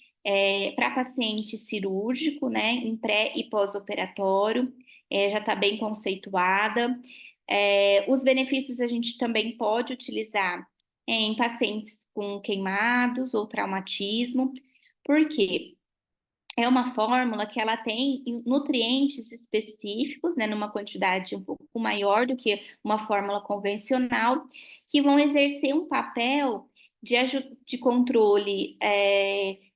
para paciente cirúrgico, né? Em pré e pós-operatório, já está bem conceituada. Os benefícios a gente também pode utilizar em pacientes com queimados ou traumatismo. Por quê? É uma fórmula que ela tem nutrientes específicos, né, numa quantidade um pouco maior do que uma fórmula convencional, que vão exercer um papel de controle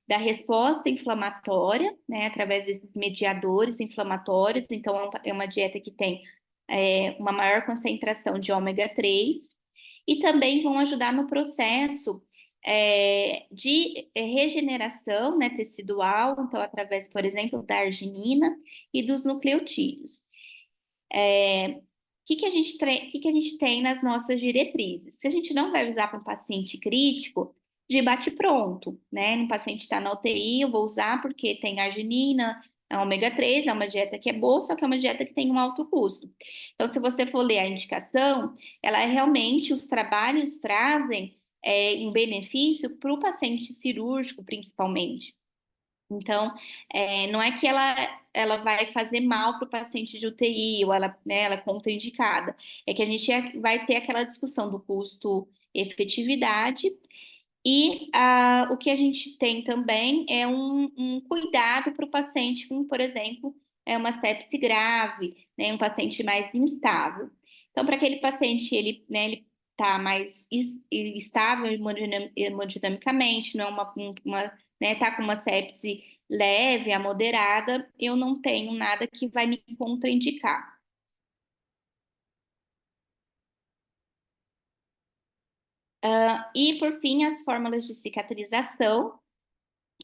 da resposta inflamatória, né, através desses mediadores inflamatórios. Então, é uma dieta que tem uma maior concentração de ômega 3 e também vão ajudar no processo de regeneração, né, tecidual, então através, por exemplo, da arginina e dos nucleotídeos. O que a gente tem nas nossas diretrizes? Se a gente não vai usar para um paciente crítico, de bate-pronto, né? Um paciente está na UTI, eu vou usar porque tem arginina, ômega 3, é uma dieta que é boa, só que é uma dieta que tem um alto custo. Então, se você for ler a indicação, ela é realmente, os trabalhos trazem um benefício para o paciente cirúrgico, principalmente. Então, não é que ela vai fazer mal para o paciente de UTI, ou ela, né, ela é contraindicada. É que a gente vai ter aquela discussão do custo-efetividade. E o que a gente tem também é um cuidado para o paciente com, por exemplo, uma sepse grave, né, um paciente mais instável. Então, para aquele paciente, ele está mais estável hemodinamicamente, não é né, tá com uma sepse leve a moderada, eu não tenho nada que vai me contraindicar. E, por fim, as fórmulas de cicatrização.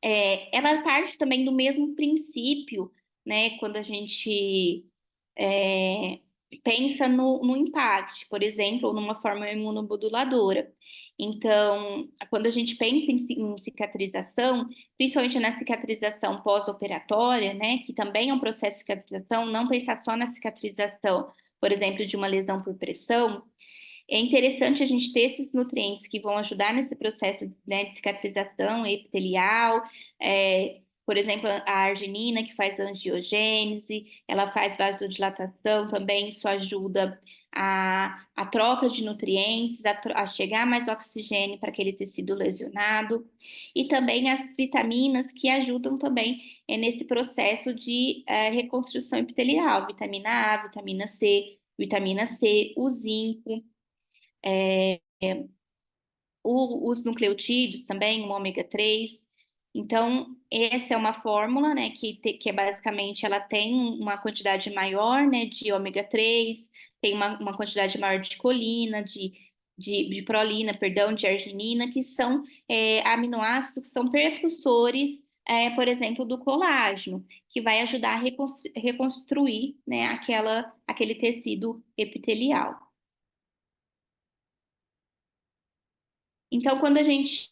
Ela parte também do mesmo princípio, né? Quando a gente pensa no impact, por exemplo, ou numa forma imunomoduladora. Então, quando a gente pensa em cicatrização, principalmente na cicatrização pós-operatória, né? Que também é um processo de cicatrização, não pensar só na cicatrização, por exemplo, de uma lesão por pressão. É interessante a gente ter esses nutrientes que vão ajudar nesse processo, né, de cicatrização epitelial, por exemplo, a arginina, que faz angiogênese, ela faz vasodilatação também, isso ajuda a troca de nutrientes, a chegar mais oxigênio para aquele tecido lesionado, e também as vitaminas que ajudam também nesse processo de reconstrução epitelial, vitamina A, vitamina C, o zinco, os nucleotídeos também, o ômega 3. Então, essa é uma fórmula, né, que é basicamente, ela tem uma quantidade maior, né, de ômega 3, tem uma quantidade maior de colina, de prolina, perdão, de arginina, que são aminoácidos que são precursores, por exemplo, do colágeno, que vai ajudar a reconstruir, né, aquele tecido epitelial. Então, quando a gente,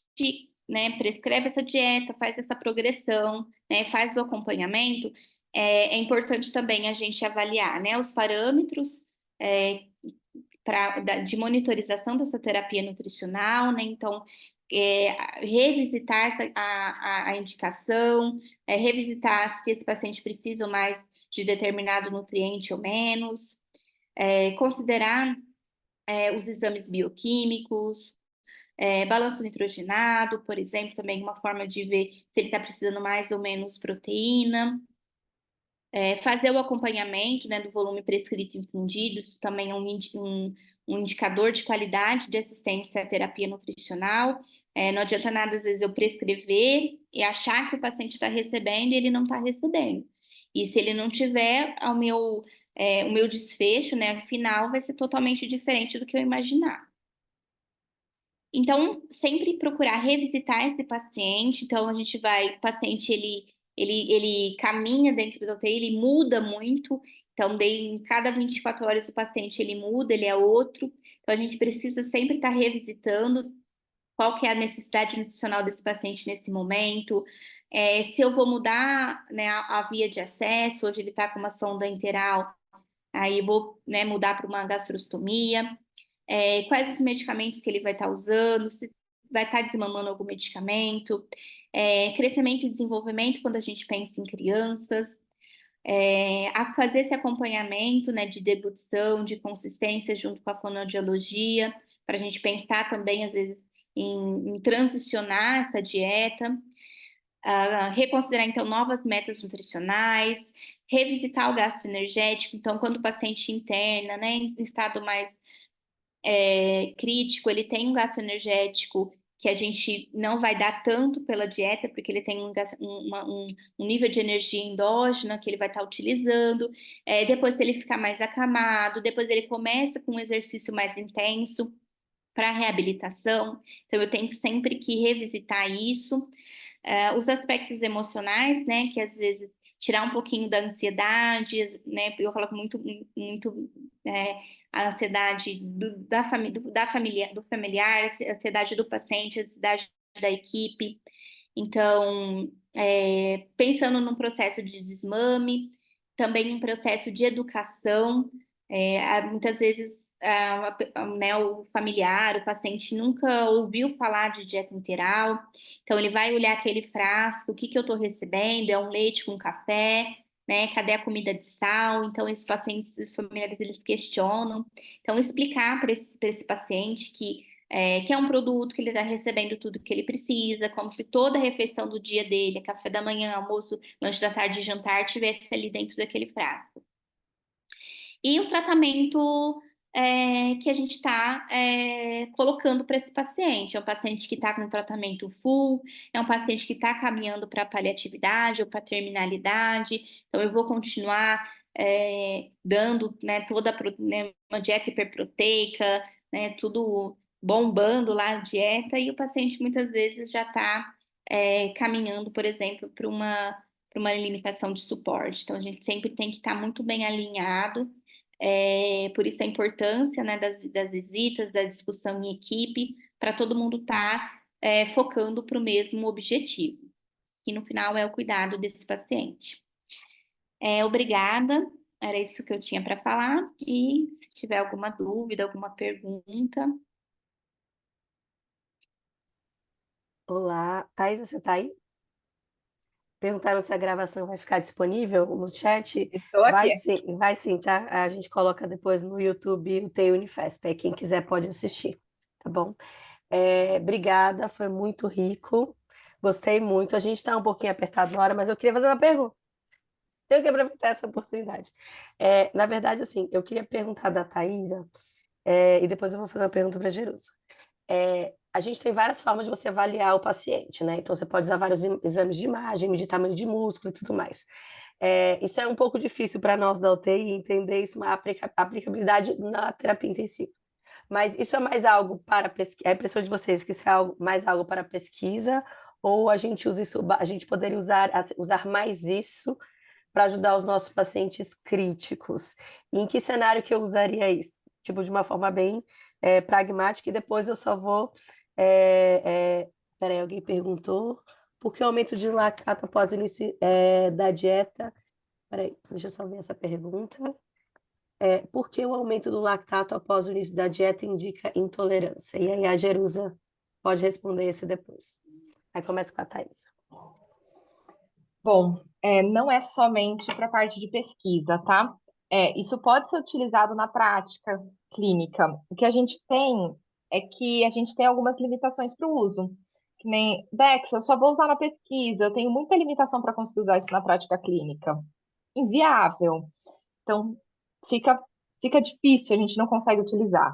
né, prescreve essa dieta, faz essa progressão, né, faz o acompanhamento, é importante também a gente avaliar, né, os parâmetros de monitorização dessa terapia nutricional, né? Então, revisitar a indicação, revisitar se esse paciente precisa mais de determinado nutriente ou menos, considerar os exames bioquímicos, balanço nitrogenado, por exemplo, também uma forma de ver se ele está precisando mais ou menos proteína. Fazer o acompanhamento, né, do volume prescrito infundido, isso também é um indicador de qualidade de assistência à terapia nutricional. Não adianta nada, às vezes, eu prescrever e achar que o paciente está recebendo e ele não está recebendo. E se ele não tiver, o meu desfecho, né, final vai ser totalmente diferente do que eu imaginar. Então, sempre procurar revisitar esse paciente. Então, o paciente, ele caminha dentro da UTI, ele muda muito. Então, em cada 24 horas o paciente, ele muda, ele é outro. Então, a gente precisa sempre estar revisitando qual que é a necessidade nutricional desse paciente nesse momento. Se eu vou mudar, né, a via de acesso, hoje ele está com uma sonda enteral, aí eu vou, né, mudar para uma gastrostomia. Quais os medicamentos que ele vai estar usando, se vai estar desmamando algum medicamento, crescimento e desenvolvimento quando a gente pensa em crianças, a fazer esse acompanhamento, né, de deglutição, de consistência junto com a fonoaudiologia, para a gente pensar também, às vezes, em transicionar essa dieta, reconsiderar, então, novas metas nutricionais, revisitar o gasto energético. Então, quando o paciente interna, né, em estado mais crítico, ele tem um gasto energético que a gente não vai dar tanto pela dieta, porque ele tem um nível de energia endógena que ele vai estar utilizando. Depois, se ele ficar mais acamado, depois ele começa com um exercício mais intenso para reabilitação. Então, eu tenho sempre que revisitar isso. Os aspectos emocionais, né, que às vezes tirar um pouquinho da ansiedade, né, eu falo muito, muito a ansiedade da família, do familiar, a ansiedade do paciente, a ansiedade da equipe. Então, pensando num processo de desmame, também um processo de educação. Muitas vezes né, o familiar, o paciente nunca ouviu falar de dieta integral, então ele vai olhar aquele frasco, o que eu estou recebendo, é um leite com café, né? Cadê a comida de sal? Então esses pacientes, os familiares, eles questionam. Então explicar para esse paciente que é um produto que ele está recebendo tudo que ele precisa, como se toda a refeição do dia dele, café da manhã, almoço, lanche da tarde e jantar, tivesse ali dentro daquele frasco. E o tratamento que a gente está colocando para esse paciente. É um paciente que está com tratamento full, é um paciente que está caminhando para paliatividade ou para terminalidade. Então, eu vou continuar dando, né, né, uma dieta hiperproteica, né, tudo bombando lá a dieta, e o paciente muitas vezes já está caminhando, por exemplo, para uma limitação de suporte. Então, a gente sempre tem que estar muito bem alinhado. Por isso a importância, né, das visitas, da discussão em equipe, para todo mundo estar focando para o mesmo objetivo, que no final é o cuidado desse paciente. Obrigada, era isso que eu tinha para falar, e se tiver alguma dúvida, alguma pergunta. Olá, Thaís, você está aí? Perguntaram se a gravação vai ficar disponível no chat. Estou aqui. Vai sim, tá? A gente coloca depois no YouTube o TI Unifesp, aí quem quiser pode assistir, tá bom? Obrigada, foi muito rico, gostei muito. A gente está um pouquinho apertado na hora, mas eu queria fazer uma pergunta. Tenho que aproveitar essa oportunidade. Na verdade, assim, eu queria perguntar da Thaisa, e depois eu vou fazer uma pergunta para a Jerusa. A gente tem várias formas de você avaliar o paciente, né? Então, você pode usar vários exames de imagem, medir tamanho de músculo e tudo mais. Isso é um pouco difícil para nós da UTI entender isso, uma aplicabilidade na terapia intensiva. Mas isso é mais algo para pesquisa, é a impressão de vocês que isso é mais algo para pesquisa, ou a gente usa isso, a gente poderia usar mais isso para ajudar os nossos pacientes críticos? E em que cenário que eu usaria isso? Tipo, de uma forma bem pragmática, e depois eu só vou. Peraí, alguém perguntou por que o aumento de lactato após o início da dieta? Peraí, deixa eu só ver essa pergunta. Por que o aumento do lactato após o início da dieta indica intolerância? E aí a Jerusa pode responder esse depois. Aí começa com a Thaís. Bom, não é somente para a parte de pesquisa, tá? Isso pode ser utilizado na prática clínica. O que a gente tem é que a gente tem algumas limitações para o uso. Que nem, Dex, eu só vou usar na pesquisa, eu tenho muita limitação para conseguir usar isso na prática clínica. Inviável. Então, fica, fica difícil, a gente não consegue utilizar.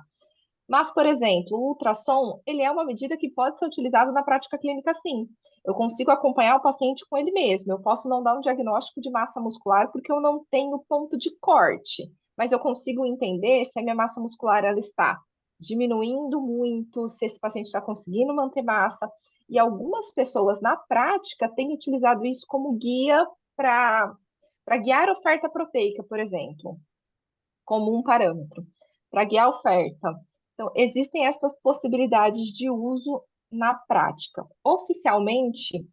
Mas, por exemplo, o ultrassom, ele é uma medida que pode ser utilizada na prática clínica, sim. Eu consigo acompanhar o paciente com ele mesmo. Eu posso não dar um diagnóstico de massa muscular porque eu não tenho ponto de corte, mas eu consigo entender se a minha massa muscular ela está diminuindo muito, se esse paciente está conseguindo manter massa. E algumas pessoas na prática têm utilizado isso como guia para guiar a oferta proteica, por exemplo, como um parâmetro, para guiar a oferta. Então, existem essas possibilidades de uso na prática. Oficialmente,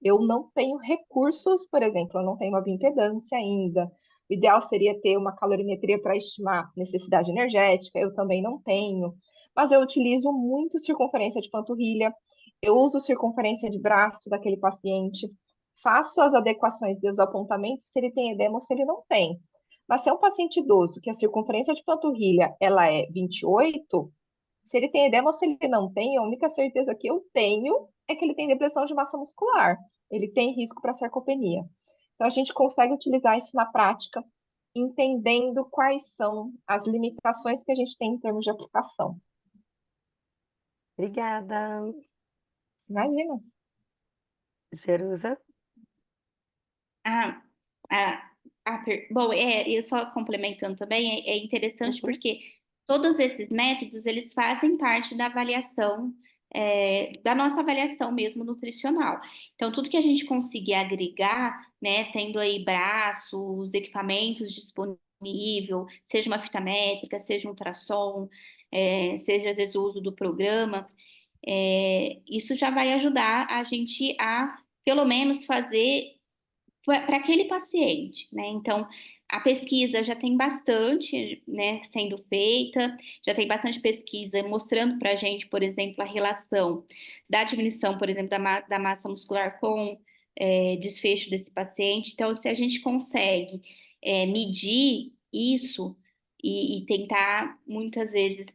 eu não tenho recursos, por exemplo, eu não tenho uma bioimpedância ainda. O ideal seria ter uma calorimetria para estimar necessidade energética, eu também não tenho. Mas eu utilizo muito circunferência de panturrilha, eu uso circunferência de braço daquele paciente, faço as adequações e os apontamentos se ele tem edema ou se ele não tem. Mas se é um paciente idoso que a circunferência de panturrilha ela é 28, se ele tem edema ou se ele não tem, a única certeza que eu tenho é que ele tem depressão de massa muscular. Ele tem risco para sarcopenia. Então, a gente consegue utilizar isso na prática, entendendo quais são as limitações que a gente tem em termos de aplicação. Obrigada. Imagina. Jerusa? Ah, ah, bom, eu só complementando também, é interessante Uhum. porque todos esses métodos, eles fazem parte da avaliação, da nossa avaliação mesmo nutricional. Então, tudo que a gente conseguir agregar, né, tendo aí braços, equipamentos disponível, seja uma fita métrica, seja um ultrassom, seja às vezes o uso do programa, isso já vai ajudar a gente a, pelo menos, fazer para aquele paciente, né? Então, a pesquisa já tem bastante, né, sendo feita, já tem bastante pesquisa mostrando para a gente, por exemplo, a relação da diminuição, por exemplo, da massa muscular com desfecho desse paciente. Então, se a gente consegue medir isso e tentar, muitas vezes,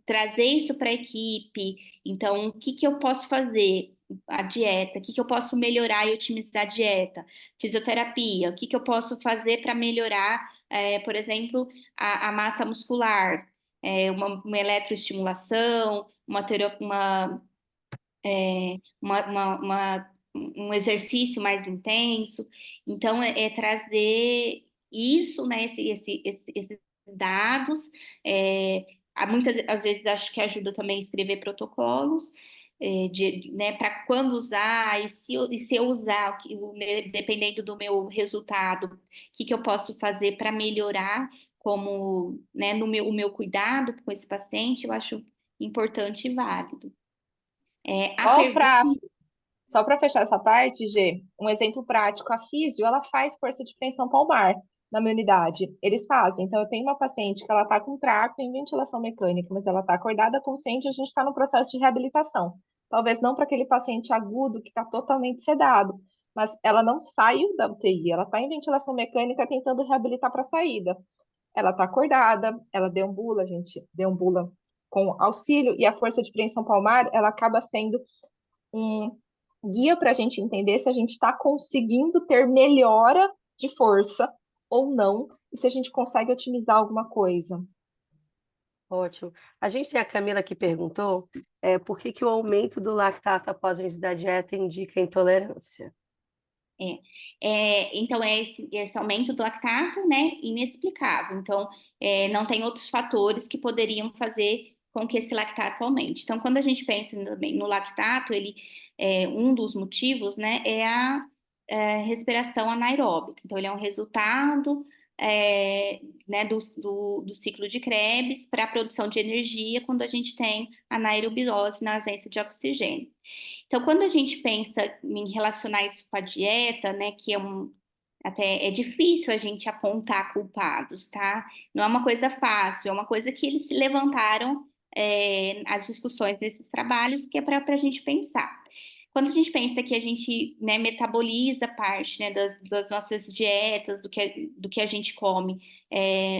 trazer isso para a equipe, então, o que que eu posso fazer? A dieta, o que que eu posso melhorar e otimizar a dieta? Fisioterapia, o que que eu posso fazer para melhorar, por exemplo, a massa muscular, uma eletroestimulação, um exercício mais intenso. Então, trazer isso, né, esses dados. Muitas às vezes acho que ajuda também a escrever protocolos. Né, para quando usar e se eu usar, né, dependendo do meu resultado, o que que eu posso fazer para melhorar como, né, o meu cuidado com esse paciente, eu acho importante e válido. A Só pergunta para Só para fechar essa parte, G, um exemplo prático, a físio, ela faz força de tensão palmar na minha unidade. Eles fazem. Então, eu tenho uma paciente que ela está com traco em ventilação mecânica, mas ela está acordada, consciente, a gente está no processo de reabilitação. Talvez não para aquele paciente agudo que está totalmente sedado, mas ela não saiu da UTI, ela está em ventilação mecânica tentando reabilitar para a saída. Ela está acordada, ela deambula, a gente deambula com auxílio, e a força de preensão palmar, ela acaba sendo um guia para a gente entender se a gente está conseguindo ter melhora de força ou não, e se a gente consegue otimizar alguma coisa. Ótimo. A gente tem a Camila que perguntou por que que o aumento do lactato após o início da dieta indica intolerância. Então, esse aumento do lactato, né, inexplicável. Então, não tem outros fatores que poderiam fazer com que esse lactato aumente. Então, quando a gente pensa também no lactato, um dos motivos, né, é a respiração anaeróbica. Então, ele é um resultado, né, do ciclo de Krebs para a produção de energia quando a gente tem anaerobiose na ausência de oxigênio. Então, quando a gente pensa em relacionar isso com a dieta, né, que até é difícil a gente apontar culpados, tá? Não é uma coisa fácil, é uma coisa que eles se levantaram as discussões desses trabalhos, que é para a gente pensar. Quando a gente pensa que a gente, né, metaboliza parte, né, das nossas dietas, do que a gente come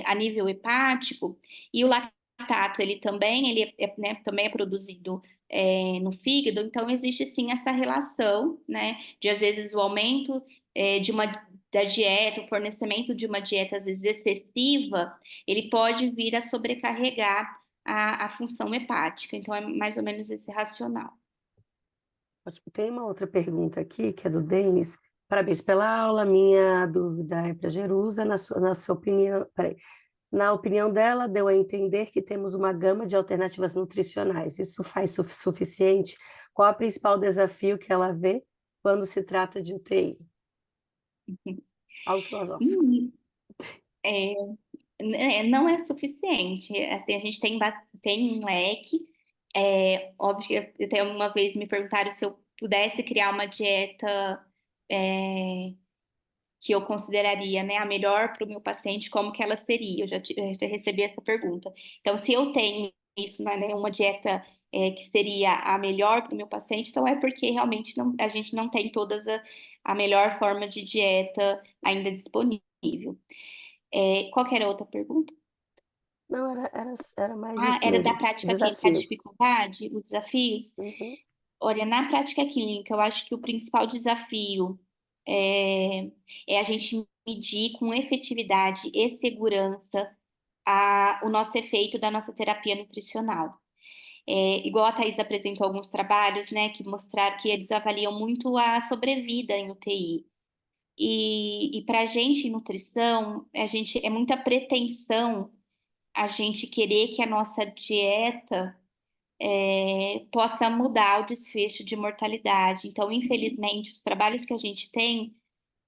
a nível hepático, e o lactato, também é produzido no fígado, então existe sim essa relação, né, de às vezes o aumento da dieta, o fornecimento de uma dieta às vezes excessiva, ele pode vir a sobrecarregar a função hepática. Então, é mais ou menos esse racional. Ótimo. Tem uma outra pergunta aqui, que é do Denis. Parabéns pela aula. Minha dúvida é para Jerusa, na sua opinião, peraí. Na opinião dela, deu a entender que temos uma gama de alternativas nutricionais. Isso faz suficiente? Qual é o principal desafio que ela vê quando se trata de UTI? Algo filosófico. É, não é suficiente. Assim, a gente tem um leque. Óbvio que até uma vez me perguntaram se eu pudesse criar uma dieta que eu consideraria, né, a melhor para o meu paciente, como que ela seria? Eu já recebi essa pergunta. Então, se eu tenho isso, né, uma dieta que seria a melhor para o meu paciente, então é porque realmente a gente não tem todas a melhor forma de dieta ainda disponível. Qual que era a outra pergunta? Não, era mais Ah, isso era da mesmo. prática clínica, a Desafios. dificuldade, os desafios. Uhum. Olha, na prática clínica, eu acho que o principal desafio é, é a gente medir com efetividade e segurança o nosso efeito da nossa terapia nutricional. Igual a Thais apresentou alguns trabalhos, né, que mostraram que eles avaliam muito a sobrevida em UTI. E para a gente, em nutrição, é muita pretensão a gente querer que a nossa dieta possa mudar o desfecho de mortalidade. Então, infelizmente, os trabalhos que a gente tem,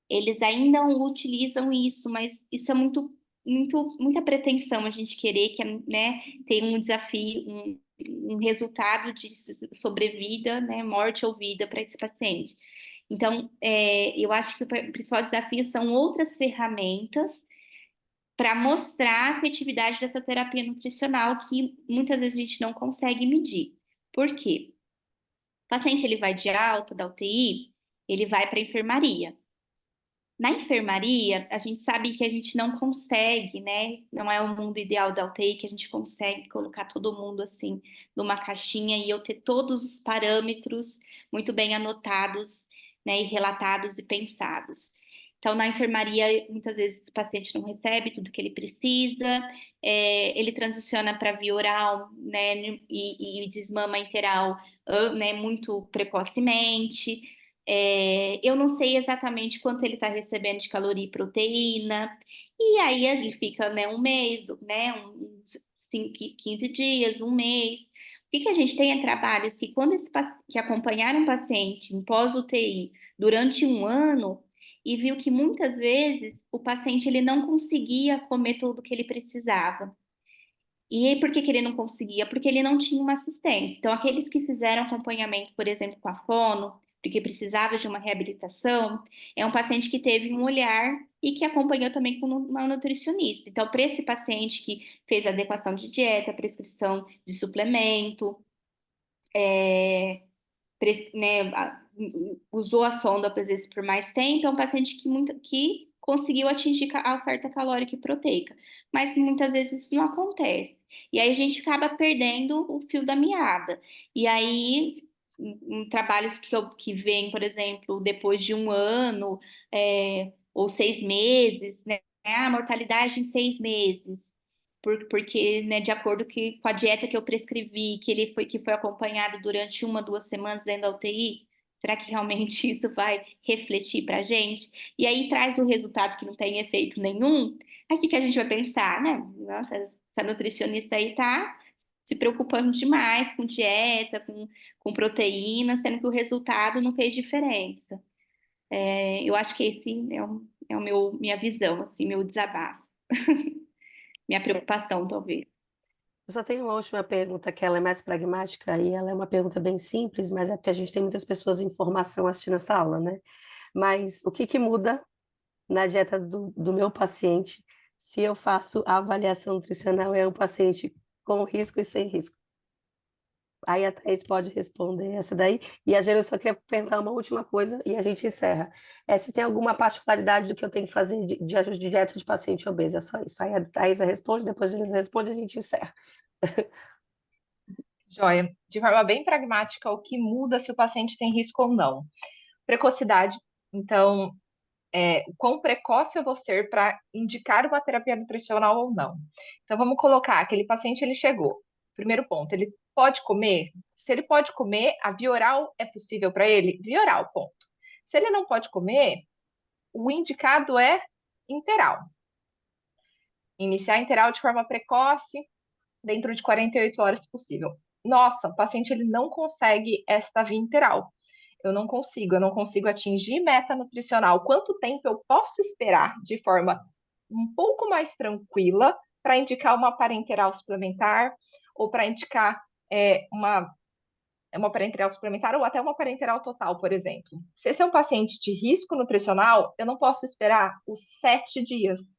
eles ainda não utilizam isso, mas isso é muita pretensão a gente querer que, né, tem um desafio, um resultado de sobrevida, né, morte ou vida para esse paciente. Então, eu acho que o principal desafio são outras ferramentas para mostrar a efetividade dessa terapia nutricional que muitas vezes a gente não consegue medir. Por quê? O paciente ele vai de alta da UTI, ele vai para a enfermaria. Na enfermaria, a gente sabe que a gente não consegue, né? Não é o mundo ideal da UTI que a gente consegue colocar todo mundo assim numa caixinha e eu ter todos os parâmetros muito bem anotados, né, e relatados e pensados. Então, na enfermaria, muitas vezes o paciente não recebe tudo que ele precisa, ele transiciona para via oral, né, e desmama interal, né, muito precocemente. Eu não sei exatamente quanto ele está recebendo de caloria e proteína, e aí ele fica, né, um mês, né, uns 15 dias, um mês. O que a gente tem é trabalhos que quando que acompanharam um paciente em pós-UTI durante um ano e viu que muitas vezes o paciente ele não conseguia comer tudo que ele precisava. E aí, por que ele não conseguia? Porque ele não tinha uma assistência. Então, aqueles que fizeram acompanhamento, por exemplo, com a fono, porque precisava de uma reabilitação, é um paciente que teve um olhar e que acompanhou também com uma nutricionista. Então, para esse paciente que fez adequação de dieta, prescrição de suplemento, né, usou a sonda, às vezes, por mais tempo, é um paciente que conseguiu atingir a oferta calórica e proteica. Mas muitas vezes isso não acontece. E aí a gente acaba perdendo o fio da meada. E aí, em trabalhos que vêm, por exemplo, depois de um ano, ou 6 meses, né? A mortalidade em 6 meses porque, né, de acordo com a dieta que eu prescrevi, que foi acompanhado durante 1, 2 semanas dentro da UTI, será que realmente isso vai refletir para a gente? E aí traz o resultado que não tem efeito nenhum, aí o que a gente vai pensar, né? Nossa, essa nutricionista aí tá se preocupando demais com dieta, com proteína, sendo que o resultado não fez diferença. Eu acho que esse é minha visão, assim, meu desabafo, minha preocupação, talvez. Eu só tenho uma última pergunta, que ela é mais pragmática, e ela é uma pergunta bem simples, mas é porque a gente tem muitas pessoas em formação assistindo essa aula, né? Mas o que que muda na dieta do meu paciente se eu faço a avaliação nutricional e é um paciente com risco e sem risco? Aí a Thaís pode responder essa daí. E a Jeru só queria perguntar uma última coisa e a gente encerra. Se tem alguma particularidade do que eu tenho que fazer de ajuste de dieta de paciente obeso, é só isso. Aí a Thaís responde, depois a gente responde e a gente encerra. Joia. De forma bem pragmática, o que muda se o paciente tem risco ou não? Precocidade. Então, o quão precoce eu vou ser para indicar uma terapia nutricional ou não. Então, vamos colocar, aquele paciente, ele chegou. Primeiro ponto, ele pode comer? Se ele pode comer, a via oral é possível para ele? Via oral, ponto. Se ele não pode comer, o indicado é interal. Iniciar interal de forma precoce, dentro de 48 horas, se possível. Nossa, o paciente ele não consegue esta via interal. Eu não consigo atingir meta nutricional. Quanto tempo eu posso esperar de forma um pouco mais tranquila para indicar uma parenteral suplementar ou para indicar uma parenteral suplementar ou até uma parenteral total, por exemplo. Se esse é um paciente de risco nutricional, eu não posso esperar os 7 dias.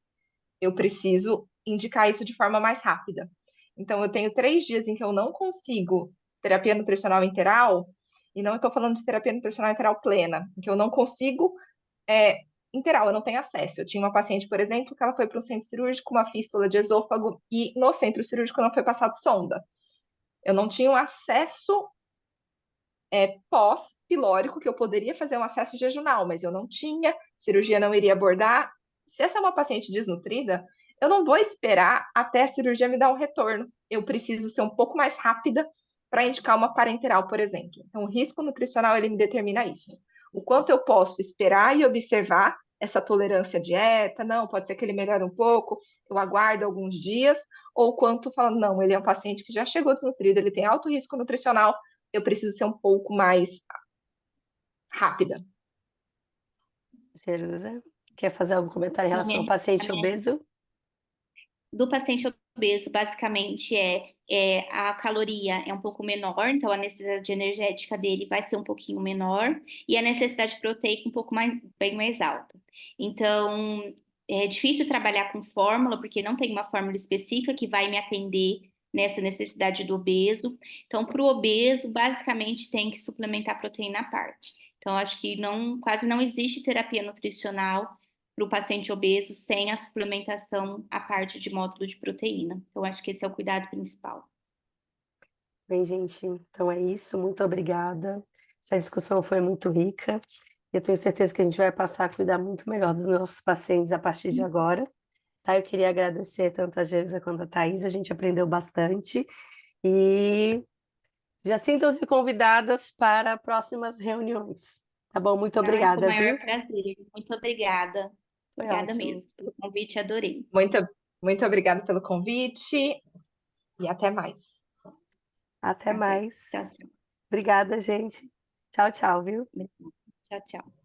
Eu preciso indicar isso de forma mais rápida. Então, eu tenho 3 dias em que eu não consigo terapia nutricional interal, e não estou falando de terapia nutricional interal plena, em que eu não consigo interal, eu não tenho acesso. Eu tinha uma paciente, por exemplo, que ela foi para um centro cirúrgico, uma fístula de esôfago, e no centro cirúrgico não foi passado sonda. Eu não tinha um acesso pós-pilórico, que eu poderia fazer um acesso jejunal, mas eu não tinha, cirurgia não iria abordar. Se essa é uma paciente desnutrida, eu não vou esperar até a cirurgia me dar um retorno. Eu preciso ser um pouco mais rápida para indicar uma parenteral, por exemplo. Então, o risco nutricional, ele me determina isso. O quanto eu posso esperar e observar essa tolerância à dieta, não, pode ser que ele melhore um pouco, eu aguardo alguns dias, ou quanto falando, não, ele é um paciente que já chegou desnutrido, ele tem alto risco nutricional, eu preciso ser um pouco mais rápida. Jerusa, quer fazer algum comentário em A relação ao minha, a paciente minha obeso? do paciente obeso, basicamente, a caloria é um pouco menor, então a necessidade energética dele vai ser um pouquinho menor, e a necessidade proteica um pouco mais, bem mais alta. Então, é difícil trabalhar com fórmula, porque não tem uma fórmula específica que vai me atender nessa necessidade do obeso. Então, para o obeso, basicamente, tem que suplementar proteína à parte. Então, acho que quase não existe terapia nutricional para o paciente obeso sem a suplementação à parte de módulo de proteína. Então, acho que esse é o cuidado principal. Bem, gente, então é isso. Muito obrigada. Essa discussão foi muito rica. Eu tenho certeza que a gente vai passar a cuidar muito melhor dos nossos pacientes a partir de agora. Tá? Eu queria agradecer tanto a Geisa quanto a Thaís. A gente aprendeu bastante. E já sintam-se convidadas para próximas reuniões. Tá bom? Muito Ai, com o obrigada, maior viu? prazer. Muito obrigada. Foi Obrigada ótimo. mesmo pelo convite, adorei. Muito, muito obrigada pelo convite e até mais. Até Até. Tchau, mais. tchau. Obrigada, gente. Tchau, tchau, viu? Tchau, tchau.